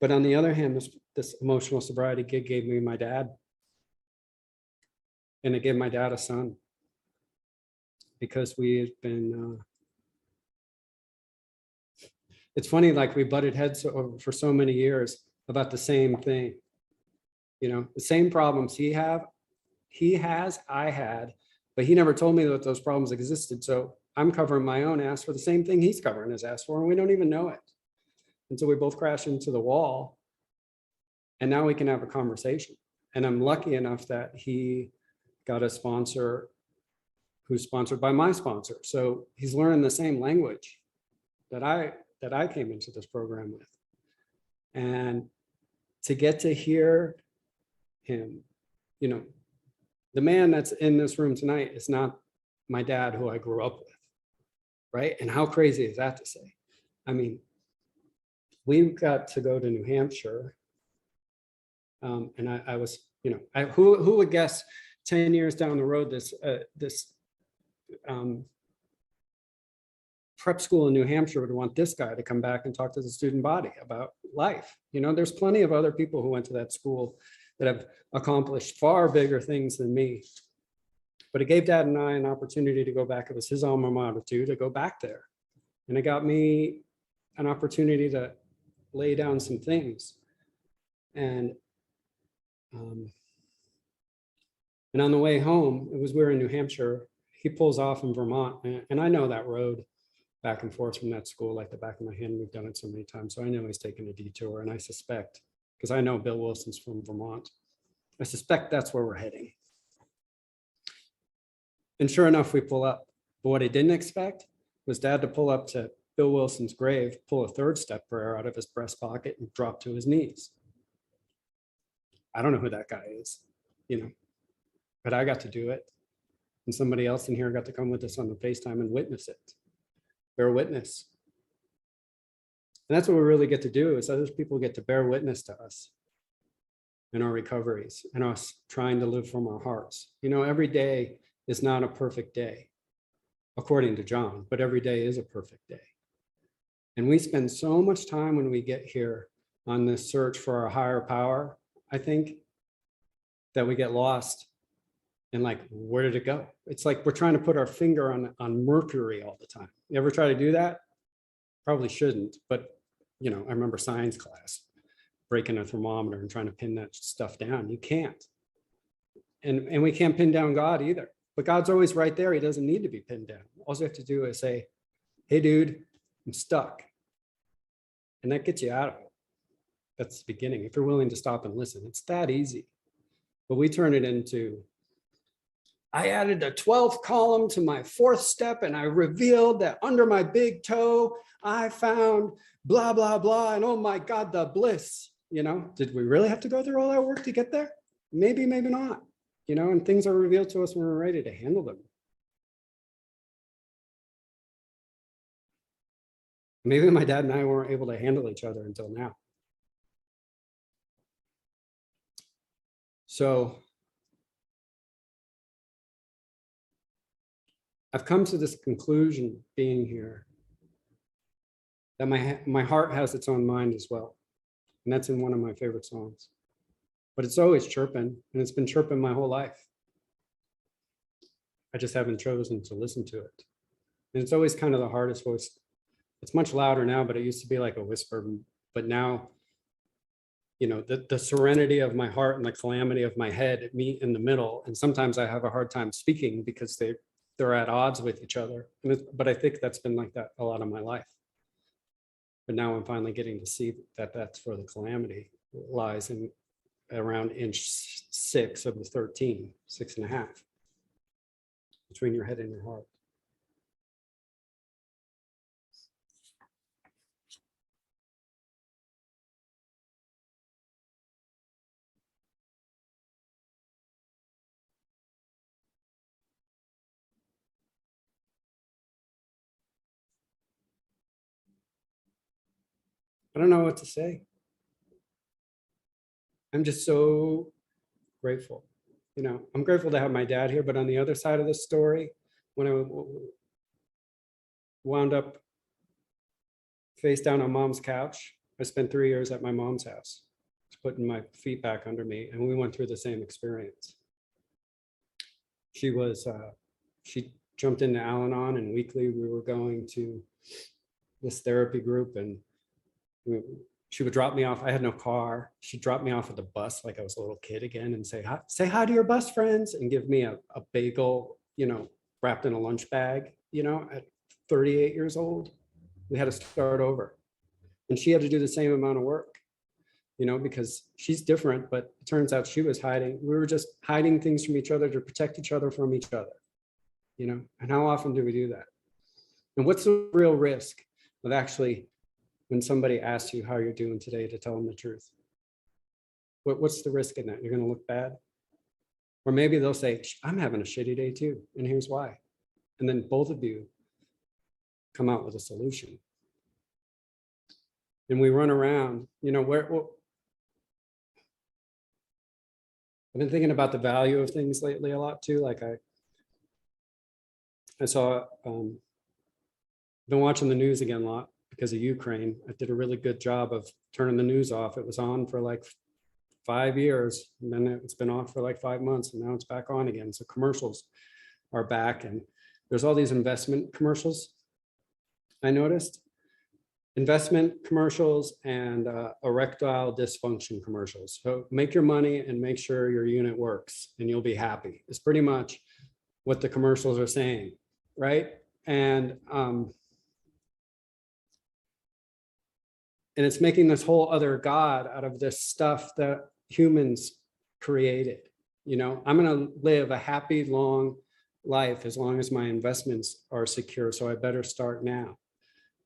But on the other hand, this emotional sobriety gig gave me my dad. And it gave my dad a son. Because we've been, it's funny, like we butted heads for so many years about the same thing. You know, the same problems he has, I had, but he never told me that those problems existed. So I'm covering my own ass for the same thing he's covering his ass for, and we don't even know it. And so we both crash into the wall, and now we can have a conversation. And I'm lucky enough that he got a sponsor who's sponsored by my sponsor. So he's learning the same language that I came into this program with. And to get to hear him, you know, the man that's in this room tonight is not my dad who I grew up with, right? And how crazy is that to say? I mean, we got to go to New Hampshire, and I was, you know, who would guess 10 years down the road this prep school in New Hampshire would want this guy to come back and talk to the student body about life. You know, there's plenty of other people who went to that school that have accomplished far bigger things than me. But it gave Dad and I an opportunity to go back. It was his alma mater too, to go back there. And it got me an opportunity to lay down some things. And on the way home, we were in New Hampshire. He pulls off in Vermont, and I know that road back and forth from that school like the back of my hand. We've done it so many times. So I know he's taking a detour, and I suspect, because I know Bill Wilson's from Vermont, I suspect that's where we're heading. And sure enough, we pull up. But what I didn't expect was Dad to pull up to Bill Wilson's grave, pull a third step prayer out of his breast pocket and drop to his knees. I don't know who that guy is, you know, but I got to do it. And somebody else in here got to come with us on the FaceTime and witness it. Bear witness. And that's what we really get to do, is other people get to bear witness to us in our recoveries and us trying to live from our hearts. You know, every day is not a perfect day, according to John, but every day is a perfect day. And we spend so much time when we get here on this search for our higher power, I think, that we get lost. And like, where did it go? It's like we're trying to put our finger on Mercury all the time. You ever try to do that? Probably shouldn't, but you know, I remember science class, breaking a thermometer and trying to pin that stuff down. You can't. And we can't pin down God either. But God's always right there. He doesn't need to be pinned down. All you have to do is say, hey, dude, I'm stuck. And that gets you out of it. That's the beginning. If you're willing to stop and listen, it's that easy. But we turn it into, I added a 12th column to my 4th step, and I revealed that under my big toe, I found blah, blah, blah. And oh my God, the bliss. You know, did we really have to go through all that work to get there? Maybe, maybe not. You know, and things are revealed to us when we're ready to handle them. Maybe my dad and I weren't able to handle each other until now. So I've come to this conclusion being here that my heart has its own mind as well. And that's in one of my favorite songs. But it's always chirping, and it's been chirping my whole life. I just haven't chosen to listen to it. And it's always kind of the hardest voice. It's much louder now, but it used to be like a whisper. But now, you know, the serenity of my heart and the calamity of my head meet in the middle. And sometimes I have a hard time speaking because they're at odds with each other. But I think that's been like that a lot of my life. But now I'm finally getting to see that that's where the calamity lies in around inch 6 of the 13, 6.5, between your head and your heart. I don't know what to say. I'm just so grateful. You know, I'm grateful to have my dad here, but on the other side of the story, when I wound up face down on mom's couch, I spent 3 years at my mom's house, just putting my feet back under me, and we went through the same experience. She jumped into Al-Anon, and weekly we were going to this therapy group, and she would drop me off. I had no car. She'd drop me off at the bus like I was a little kid again and say hi to your bus friends, and give me a bagel, you know, wrapped in a lunch bag, you know, at 38 years old. We had to start over. And she had to do the same amount of work, you know, because she's different, but it turns out she was hiding. We were just hiding things from each other to protect each other from each other, you know. And how often do we do that? And what's the real risk of actually, when somebody asks you how you're doing today, to tell them the truth? What's the risk in that? You're going to look bad? Or maybe they'll say, I'm having a shitty day too, and here's why. And then both of you come out with a solution. And we run around, you know, I've been thinking about the value of things lately a lot too. Like I saw, been watching the news again a lot because of Ukraine. I did a really good job of turning the news off. It was on for like 5 years, and then it's been off for like 5 months, and now it's back on again. So commercials are back, and there's all these investment commercials. I noticed investment commercials and erectile dysfunction commercials. So make your money and make sure your unit works and you'll be happy. It's pretty much what the commercials are saying, right? And it's making this whole other God out of this stuff that humans created. You know, I'm going to live a happy, long life as long as my investments are secure. So I better start now.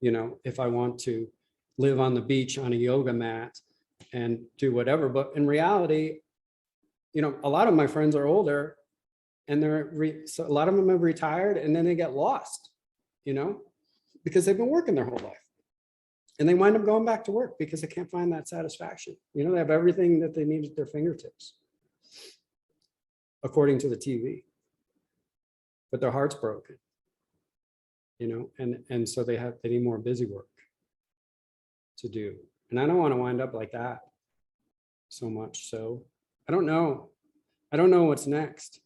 You know, if I want to live on the beach on a yoga mat and do whatever. But in reality, you know, a lot of my friends are older, and so a lot of them have retired, and then they get lost, you know, because they've been working their whole life. And they wind up going back to work because they can't find that satisfaction. You know, they have everything that they need at their fingertips, according to the TV, but their heart's broken. You know, and so they need more busy work to do. And I don't want to wind up like that so much. So I don't know what's next,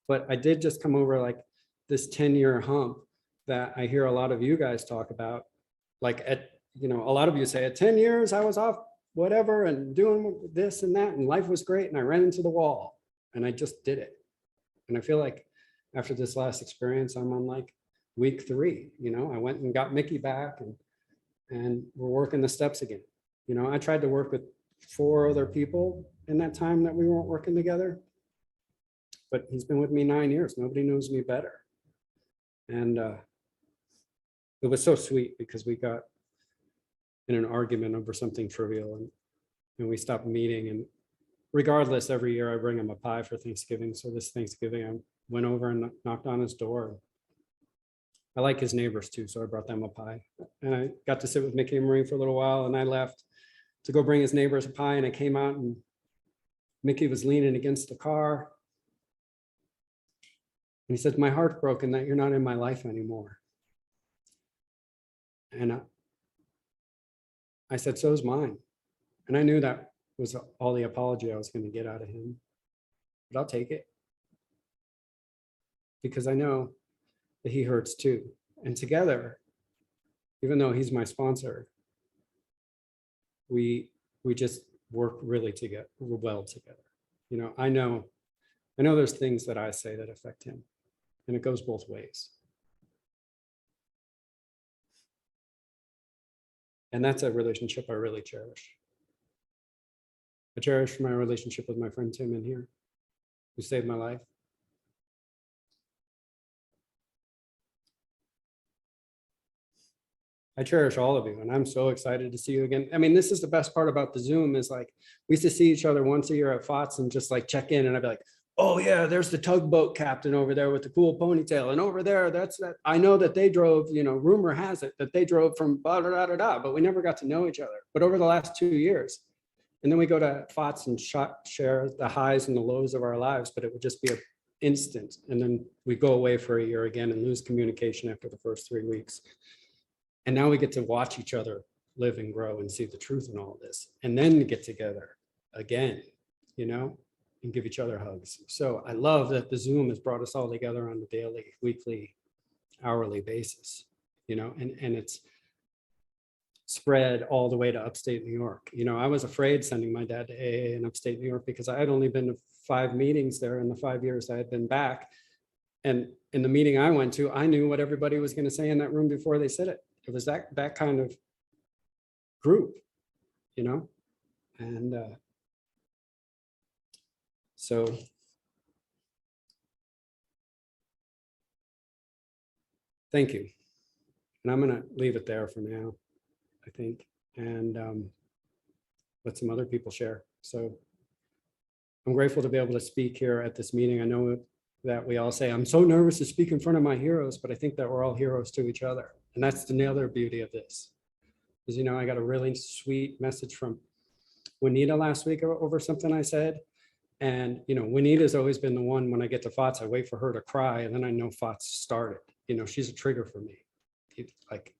but I did just come over like this 10-year hump that I hear a lot of you guys talk about. Like you know, a lot of you say at 10 years, I was off whatever and doing this and that, and life was great. And I ran into the wall and I just did it. And I feel like after this last experience, I'm on like week 3, you know. I went and got Mickey back, and we're working the steps again. You know, I tried to work with 4 other people in that time that we weren't working together, but he's been with me 9 years. Nobody knows me better. And it was so sweet because we got in an argument over something trivial, and we stopped meeting. And regardless, every year I bring him a pie for Thanksgiving. So this Thanksgiving, I went over and knocked on his door. I like his neighbors too, so I brought them a pie. And I got to sit with Mickey and Marie for a little while, and I left to go bring his neighbors a pie, and I came out and Mickey was leaning against the car. And he said, my heart's broken that you're not in my life anymore. And I said, so is mine. And I knew that was all the apology I was going to get out of him, but I'll take it because I know that he hurts too. And together, even though he's my sponsor, we just work really well together. You know, I know there's things that I say that affect him, and it goes both ways. And that's a relationship I really cherish. I cherish my relationship with my friend Tim in here, who saved my life. I cherish all of you, and I'm so excited to see you again. I mean, this is the best part about the Zoom is like, we used to see each other once a year at FOTS and just like check in, and I'd be like, oh yeah, there's the tugboat captain over there with the cool ponytail, and over there, that's that. I know that they drove, you know, rumor has it that they drove from blah, blah, blah, blah, blah, but we never got to know each other. But over the last 2 years, and then we go to FOTS and share the highs and the lows of our lives, but it would just be an instant. And then we go away for a year again and lose communication after the first 3 weeks. And now we get to watch each other live and grow and see the truth in all this, and then get together again, you know, and give each other hugs. So I love that the Zoom has brought us all together on a daily, weekly, hourly basis, you know, and it's spread all the way to upstate New York. You know, I was afraid sending my dad to AA in upstate New York because I had only been to 5 meetings there in the 5 years I had been back. And in the meeting I went to, I knew what everybody was going to say in that room before they said it. It was that kind of group, you know, and so thank you. And I'm going to leave it there for now, I think, and let some other people share. So I'm grateful to be able to speak here at this meeting. I know that we all say, I'm so nervous to speak in front of my heroes, but I think that we're all heroes to each other. And that's the other beauty of this. Is, you know, I got a really sweet message from Juanita last week over something I said. And, you know, Juanita's always been the one, when I get to FOTS, I wait for her to cry, and then I know FOTS started. You know, she's a trigger for me. Like,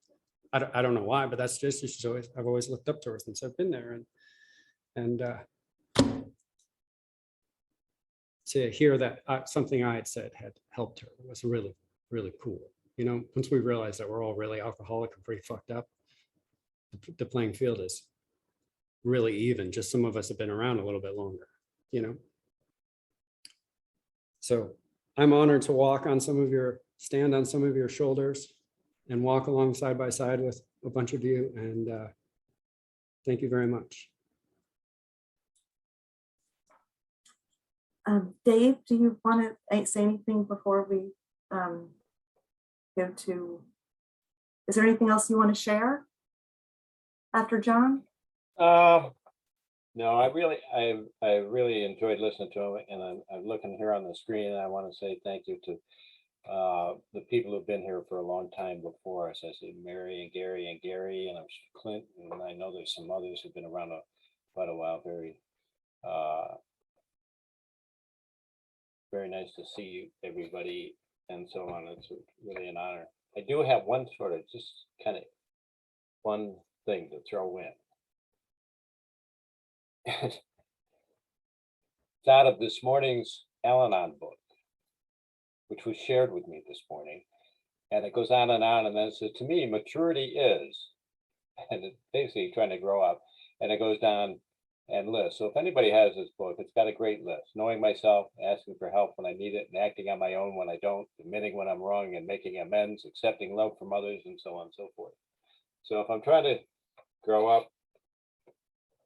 I don't know why, but that's just, she's always, I've always looked up to her since I've been there. And to hear that something I had said had helped her was really, really cool. You know, once we realize that we're all really alcoholic and pretty fucked up, the playing field is really even. Just some of us have been around a little bit longer, you know. So I'm honored to stand on some of your shoulders and walk along side by side with a bunch of you. And thank you very much. Dave, do you want to say anything before we go to, is there anything else you want to share after John? No, I really enjoyed listening to him, and I'm looking here on the screen, and I want to say thank you to the people who've been here for a long time before us. I see Mary and Gary, and I'm Clint, and I know there's some others who've been around quite a while. Very nice to see you, everybody, and so on. It's really an honor. I do have one sort of just kind of fun thing to throw in. It's out of this morning's Al-Anon book, which was shared with me this morning. And it goes on, and then it says, to me, maturity is, and it's basically trying to grow up. And it goes down and lists. So if anybody has this book, it's got a great list. Knowing myself, asking for help when I need it, and acting on my own when I don't, admitting when I'm wrong and making amends, accepting love from others, and so on and so forth. So if I'm trying to grow up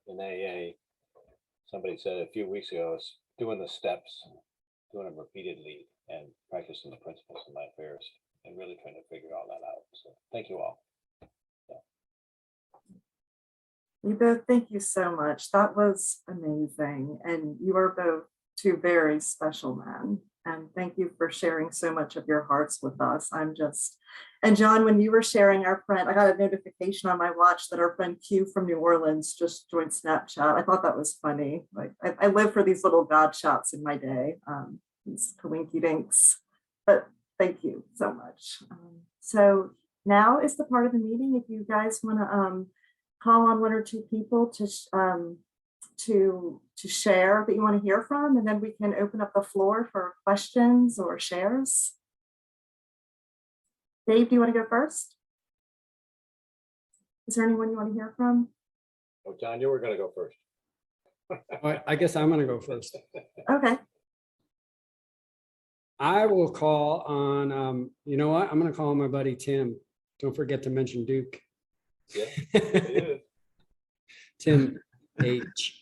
in AA, somebody said a few weeks ago, is doing the steps, doing them repeatedly, and practicing the principles in my affairs, and really trying to figure all that out. So thank you all. You both, thank you so much. That was amazing. And you are both two very special men. And thank you for sharing so much of your hearts with us. And John, when you were sharing, our friend, I got a notification on my watch that our friend Q from New Orleans just joined Snapchat. I thought that was funny. Like, I live for these little God shots in my day, these coinky dinks. But thank you so much. So now is the part of the meeting, if you guys want to call on one or two people to share that you want to hear from, and then we can open up the floor for questions or shares. Dave, do you want to go first? Is there anyone you want to hear from? Oh, John, you were going to go first. I guess I'm going to go first. Okay. I will call on, you know what? I'm going to call on my buddy Tim. Don't forget to mention Duke. Yeah, it is. Tim H.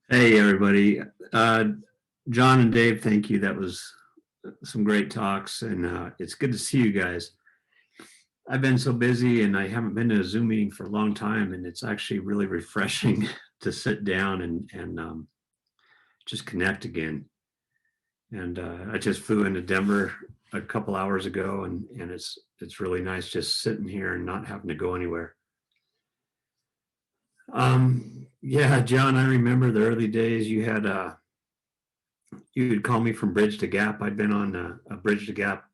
Hey, everybody. John and Dave, thank you. That was some great talks, and it's good to see you guys. I've been so busy and I haven't been to a Zoom meeting for a long time, and it's actually really refreshing to sit down and just connect again. And I just flew into Denver a couple hours ago, and it's really nice just sitting here and not having to go anywhere. Yeah, John, I remember the early days. You'd call me from Bridge to Gap. I'd been on a Bridge to Gap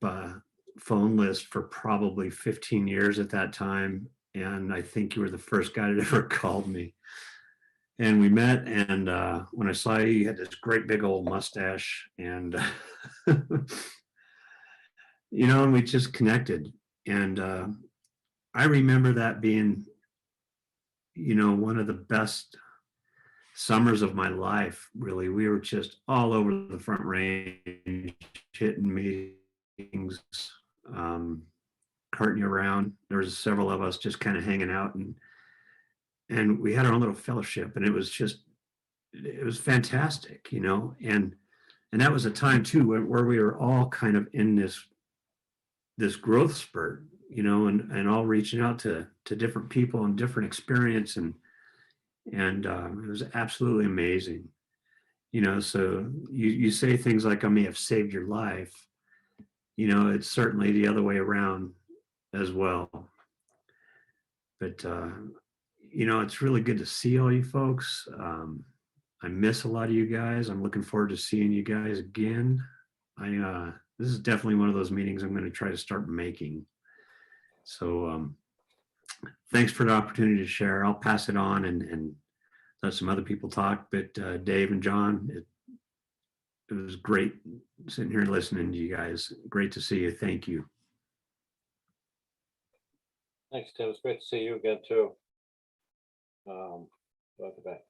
phone list for probably 15 years at that time. And I think you were the first guy that ever called me. And we met, and when I saw you, you had this great big old mustache, and and we just connected. And I remember that being, one of the best summers of my life. Really, we were just all over the Front Range, hitting meetings, carting you around. There was several of us just kind of hanging out, and we had our own little fellowship, and it was fantastic, and that was a time too where we were all kind of in this growth spurt, and all reaching out to different people and different experience, and it was absolutely amazing. So you say things like, I may have saved your life. It's certainly the other way around as well. But it's really good to see all you folks. I miss a lot of you guys. I'm looking forward to seeing you guys again. This is definitely one of those meetings I'm going to try to start making. So thanks for the opportunity to share. I'll pass it on and let some other people talk. But Dave and John, it was great sitting here listening to you guys. Great to see you. Thank you. Thanks, Tim. It's great to see you again too. Welcome back.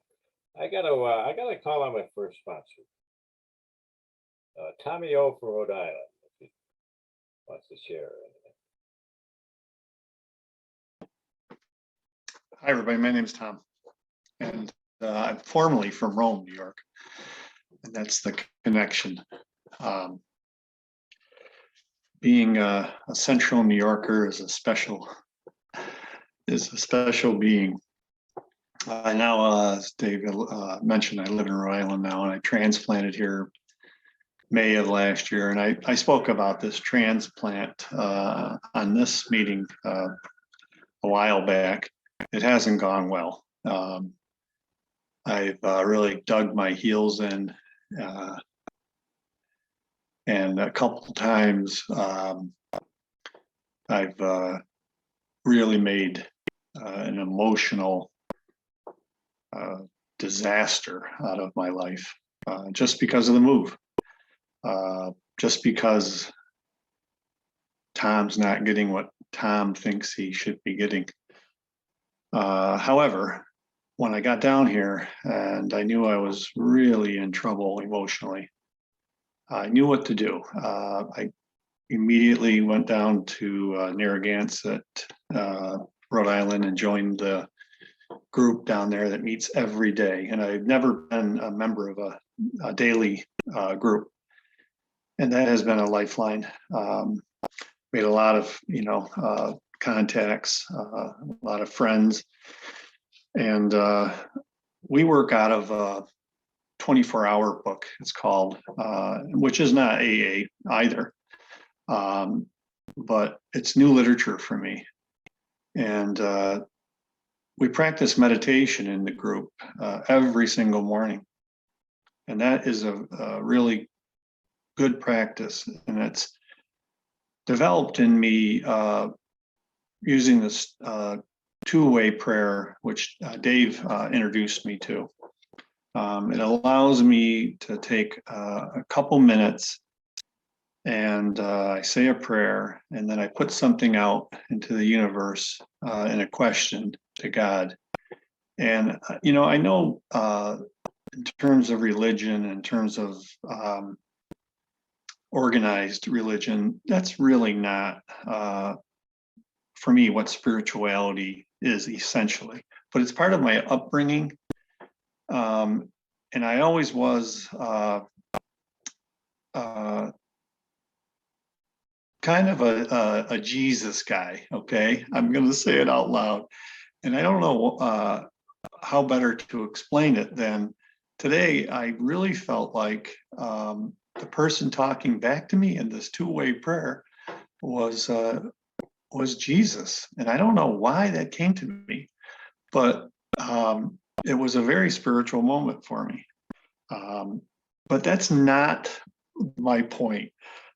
I gotta call on my first sponsor, Tommy O from Rhode Island. If he wants to share anything. Hi, everybody. My name is Tom, and I'm formerly from Rome, New York, and that's the connection. Being a Central New Yorker is a special being. I now, as Dave mentioned, I live in Rhode Island now, and I transplanted here May of last year. And I spoke about this transplant on this meeting a while back. It hasn't gone well. I've really dug my heels in, and a couple times I've really made an emotional disaster out of my life, just because of the move, just because Tom's not getting what Tom thinks he should be getting. However, when I got down here and I knew I was really in trouble emotionally, I knew what to do. I immediately went down to Narragansett, Rhode Island, and joined the group down there that meets every day. And I've never been a member of a daily group, and that has been a lifeline. Made a lot of contacts, a lot of friends, and we work out of a 24-hour book, it's called, which is not AA either, but it's new literature for me. And we practice meditation in the group every single morning, and that is a really good practice, and it's developed in me using this two-way prayer, which Dave introduced me to. It allows me to take a couple minutes, and I say a prayer, and then I put something out into the universe in a question to God. And I know in terms of religion, in terms of organized religion, that's really not for me, what spirituality is essentially, but it's part of my upbringing. And I always was kind of a Jesus guy. Okay, I'm going to say it out loud, and I don't know how better to explain it than today. I really felt like the person talking back to me in this two-way prayer was Jesus, and I don't know why that came to me, but it was a very spiritual moment for me. But that's not my point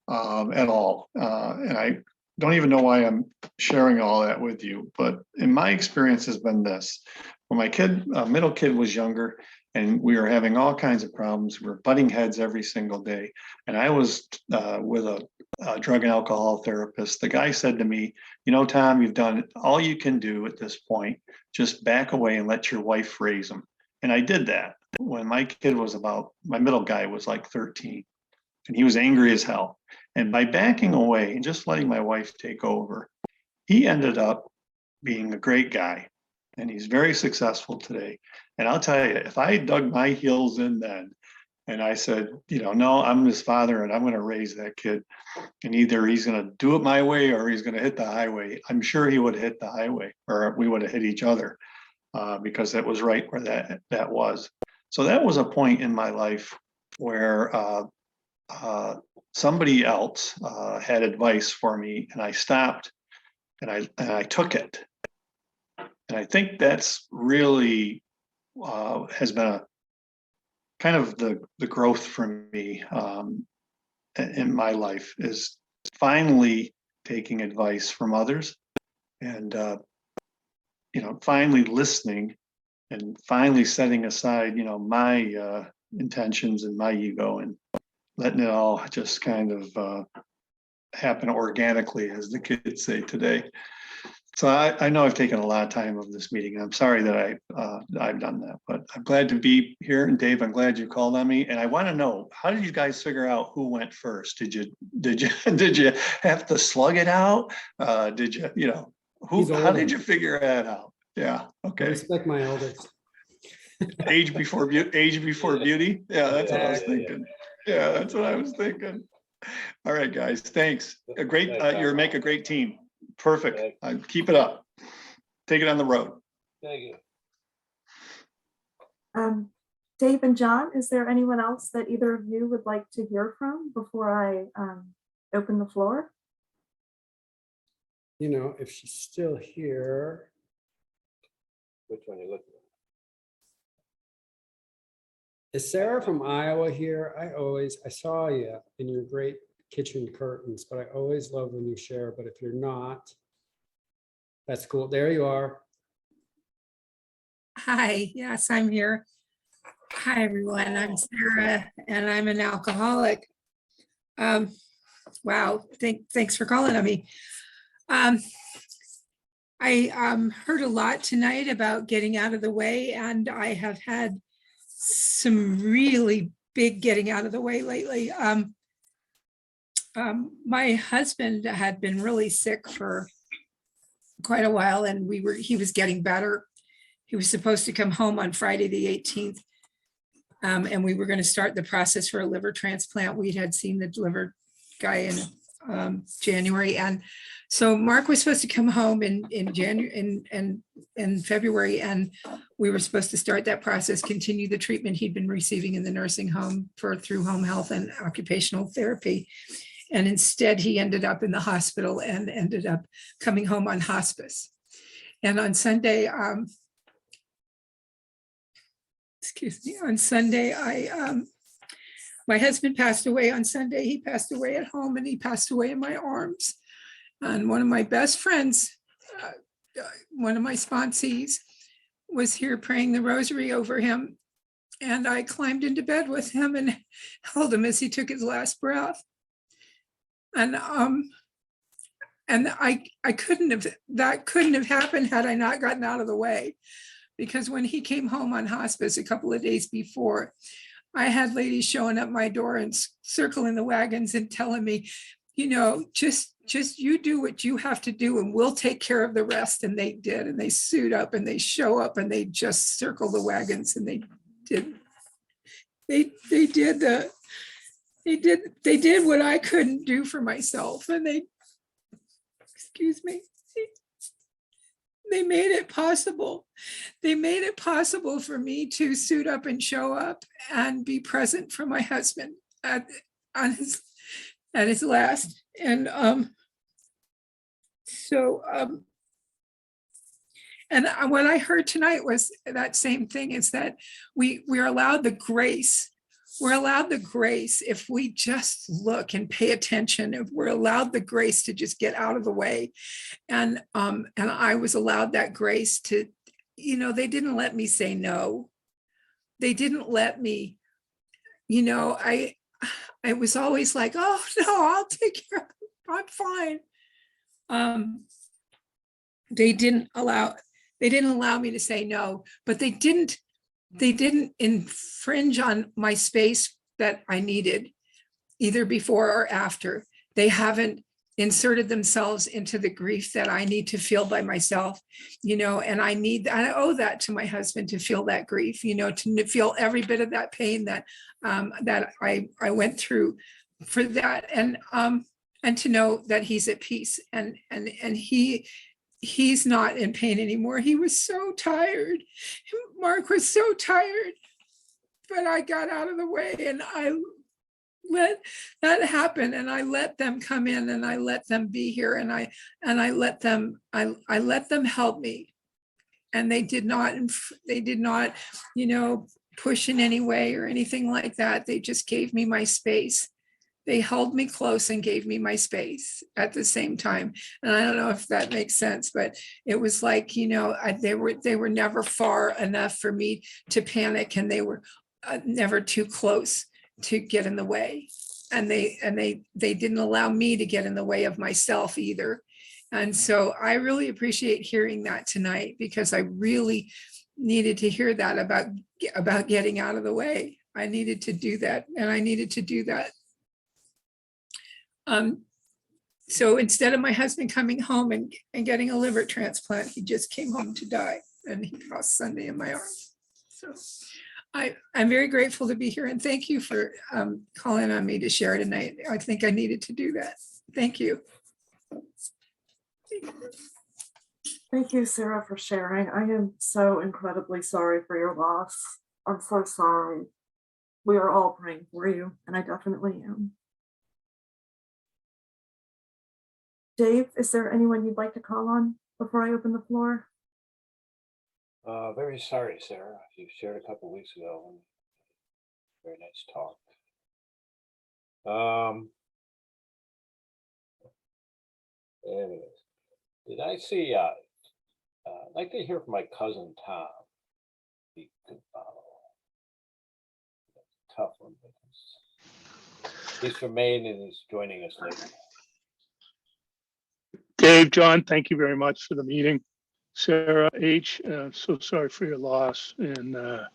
at all. And I don't even know why I'm sharing all that with you. But in my experience has been this. When my middle kid was younger, and we were having all kinds of problems, we were butting heads every single day. And I was with a drug and alcohol therapist. The guy said to me, you know, Tom, you've done all you can do at this point. Just back away and let your wife raise them. And I did that when my middle guy was like 13, and he was angry as hell. And by backing away and just letting my wife take over, he ended up being a great guy, and he's very successful today. And I'll tell you, if I dug my heels in then, and I said, no, I'm his father and I'm going to raise that kid, and either he's going to do it my way or he's going to hit the highway, I'm sure he would have hit the highway, or we would have hit each other, because that was right where that was. So that was a point in my life where somebody else had advice for me, and I stopped and I took it. And I think that's really has been a kind of the growth for me in my life, is finally taking advice from others, and finally listening, and finally setting aside my intentions and my ego, and letting it all just kind of happen organically, as the kids say today. So I know I've taken a lot of time of this meeting. I'm sorry that I've done that, but I'm glad to be here. And Dave, I'm glad you called on me. And I want to know, how did you guys figure out who went first? Did you have to slug it out? How did you figure that out? Yeah. I Okay. respect my elders. Age before beauty. Yeah, that's what I was thinking. Yeah, that's what I was thinking. All right, guys. Thanks. You make a great team. Perfect. Keep it up. Take it on the road. Thank you. Dave and John, is there anyone else that either of you would like to hear from before I open the floor? If she's still here. Which one are you looking at? Is Sarah from Iowa here? I saw you in your great kitchen curtains, but I always love when you share. But if you're not, that's cool. There you are. Hi, yes, I'm here. Hi, everyone. I'm Sarah, and I'm an alcoholic. Wow, thanks for calling on me. I heard a lot tonight about getting out of the way, and I have had some really big getting out of the way lately. My husband had been really sick for quite a while, and he was getting better. He was supposed to come home on Friday the 18th, and we were going to start the process for a liver transplant. We had seen the liver guy in January, and so Mark was supposed to come home in January and in February, and we were supposed to start that process, continue the treatment he'd been receiving in the nursing home through home health and occupational therapy. And instead, he ended up in the hospital and ended up coming home on hospice. And on Sunday, my husband passed away on Sunday. He passed away at home, and he passed away in my arms. And one of my best friends, one of my sponsees, was here praying the rosary over him. And I climbed into bed with him and held him as he took his last breath. And that couldn't have happened had I not gotten out of the way. Because when he came home on hospice a couple of days before, I had ladies showing up my door and circling the wagons and telling me, just you do what you have to do and we'll take care of the rest. And they did, and they suit up and they show up and they just circle the wagons and they did what I couldn't do for myself. And excuse me, they made it possible. They made it possible for me to suit up and show up and be present for my husband at his last. And what I heard tonight was that same thing, is that we're allowed the grace. We're allowed the grace if we just look and pay attention. If we're allowed the grace to just get out of the way. And I was allowed that grace to, they didn't let me say no. They didn't let me, I was always like, oh no, I'll take care of it. I'm fine. They didn't allow me to say no, but they didn't infringe on my space that I needed, either before or after. They haven't inserted themselves into the grief that I need to feel by myself, and I owe that to my husband, to feel that grief, to feel every bit of that pain that I went through for that, and to know that he's at peace, and he's not in pain anymore. He was so tired. Mark was so tired, but I got out of the way and I let that happen, and I let them come in, and I let them be here, and I let them help me. And they did not push in any way or anything like that. They just gave me my space. They held me close and gave me my space at the same time. And I don't know if that makes sense, but it was like, they were never far enough for me to panic, and they were never too close to get in the way. And they didn't allow me to get in the way of myself either. And so I really appreciate hearing that tonight, because I really needed to hear that about getting out of the way. I needed to do that, and I needed to do that. So instead of my husband coming home and getting a liver transplant, he just came home to die, and he passed Sunday in my arms. So I'm very grateful to be here, and thank you for calling on me to share tonight. I think I needed to do that. Thank you. Thank you, Sarah, for sharing. I am so incredibly sorry for your loss. I'm so sorry. We are all praying for you, and I definitely am. Dave, is there anyone you'd like to call on before I open the floor? Very sorry, Sarah. You shared a couple weeks ago. Very nice talk. Anyways, did I see? I'd like to hear from my cousin Tom. Tough one, but he's from Maine and is joining us later. Dave, John, thank you very much for the meeting. Sarah H., so sorry for your loss. And I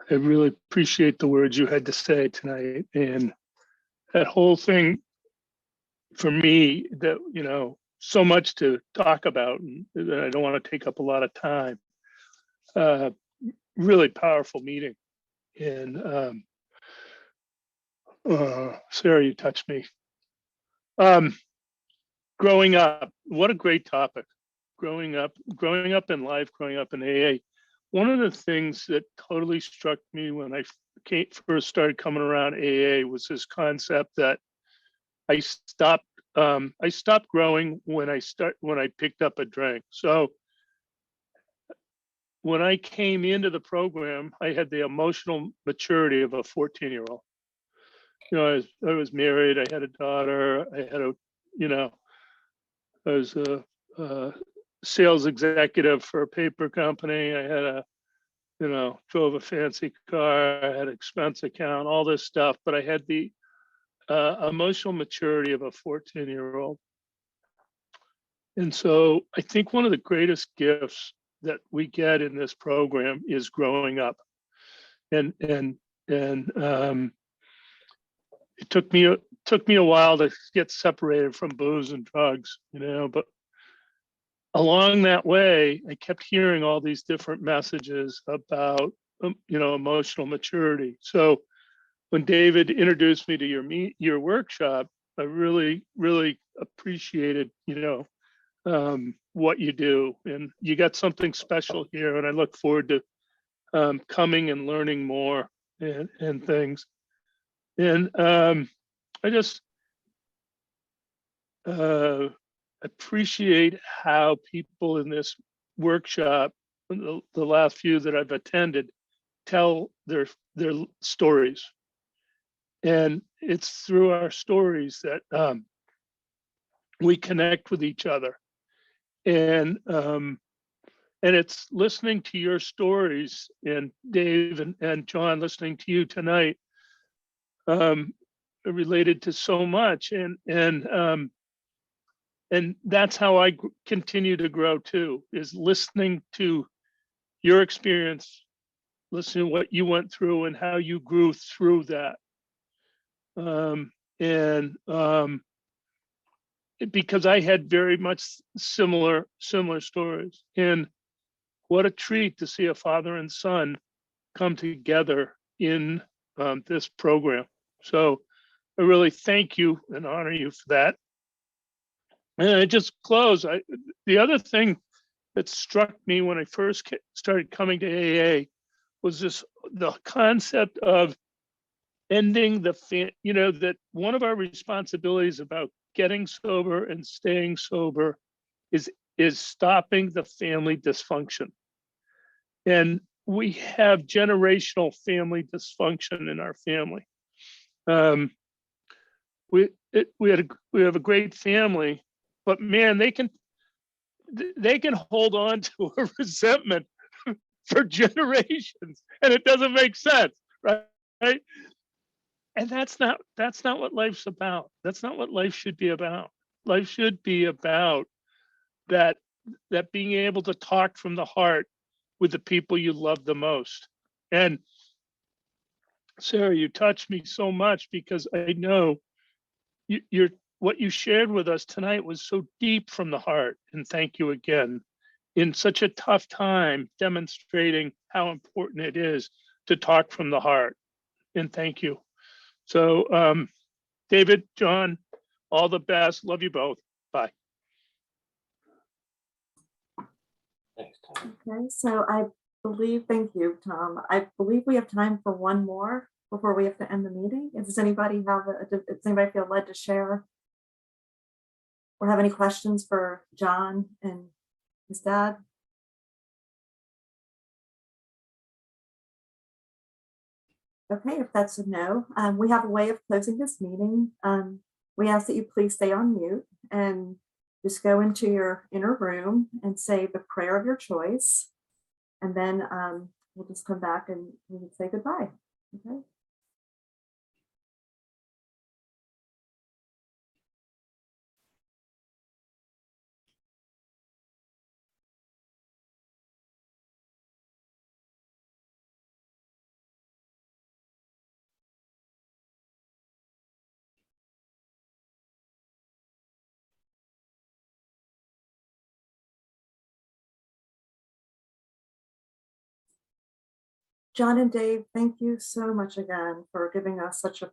really appreciate the words you had to say tonight. And that whole thing, for me, that, so much to talk about, and I don't want to take up a lot of time. Really powerful meeting. And Sarah, you touched me. Growing up, what a great topic. Growing up in life, growing up in AA. One of the things that totally struck me when I first started coming around AA was this concept that I stopped growing when I picked up a drink. So when I came into the program, I had the emotional maturity of a 14-year-old. I was married, I had a daughter, I was a sales executive for a paper company. I had drove a fancy car, I had an expense account, all this stuff, but I had the emotional maturity of a 14-year-old. And so I think one of the greatest gifts that we get in this program is growing up. And it took me took me a while to get separated from booze and drugs, but along that way, I kept hearing all these different messages about, emotional maturity. So when David introduced me to your workshop, I really, really appreciated, what you do, and you got something special here. And I look forward to coming and learning more and things. And I just appreciate how people in this workshop, the last few that I've attended, tell their stories. And it's through our stories that we connect with each other. And it's listening to your stories, and Dave and John, listening to you tonight, related to so much. And that's how I continue to grow too, is listening to your experience, listening to what you went through and how you grew through that. Because I had very much similar stories. And what a treat to see a father and son come together in this program. So I really thank you and honor you for that. And I just close. The other thing that struck me when I first started coming to AA was the concept of ending that one of our responsibilities about getting sober and staying sober is stopping the family dysfunction. And we have generational family dysfunction in our family. We have a great family, but man, they can hold on to a resentment for generations, and it doesn't make sense, right? And that's not what life's about. That's not what life should be about. Life should be about that being able to talk from the heart with the people you love the most. And Sarah, you touched me so much, because I know what you shared with us tonight was so deep from the heart. And thank you again, in such a tough time, demonstrating how important it is to talk from the heart. And thank you. So David, John, all the best. Love you both. Bye. Thanks, Tom. Okay, so thank you, Tom. I believe we have time for one more before we have to end the meeting. Does anybody feel led to share or have any questions for John and his dad? Okay, if that's a no, we have a way of closing this meeting. We ask that you please stay on mute and just go into your inner room and say the prayer of your choice. And then we'll just come back and we can say goodbye. Okay. John and Dave, thank you so much again for giving us such a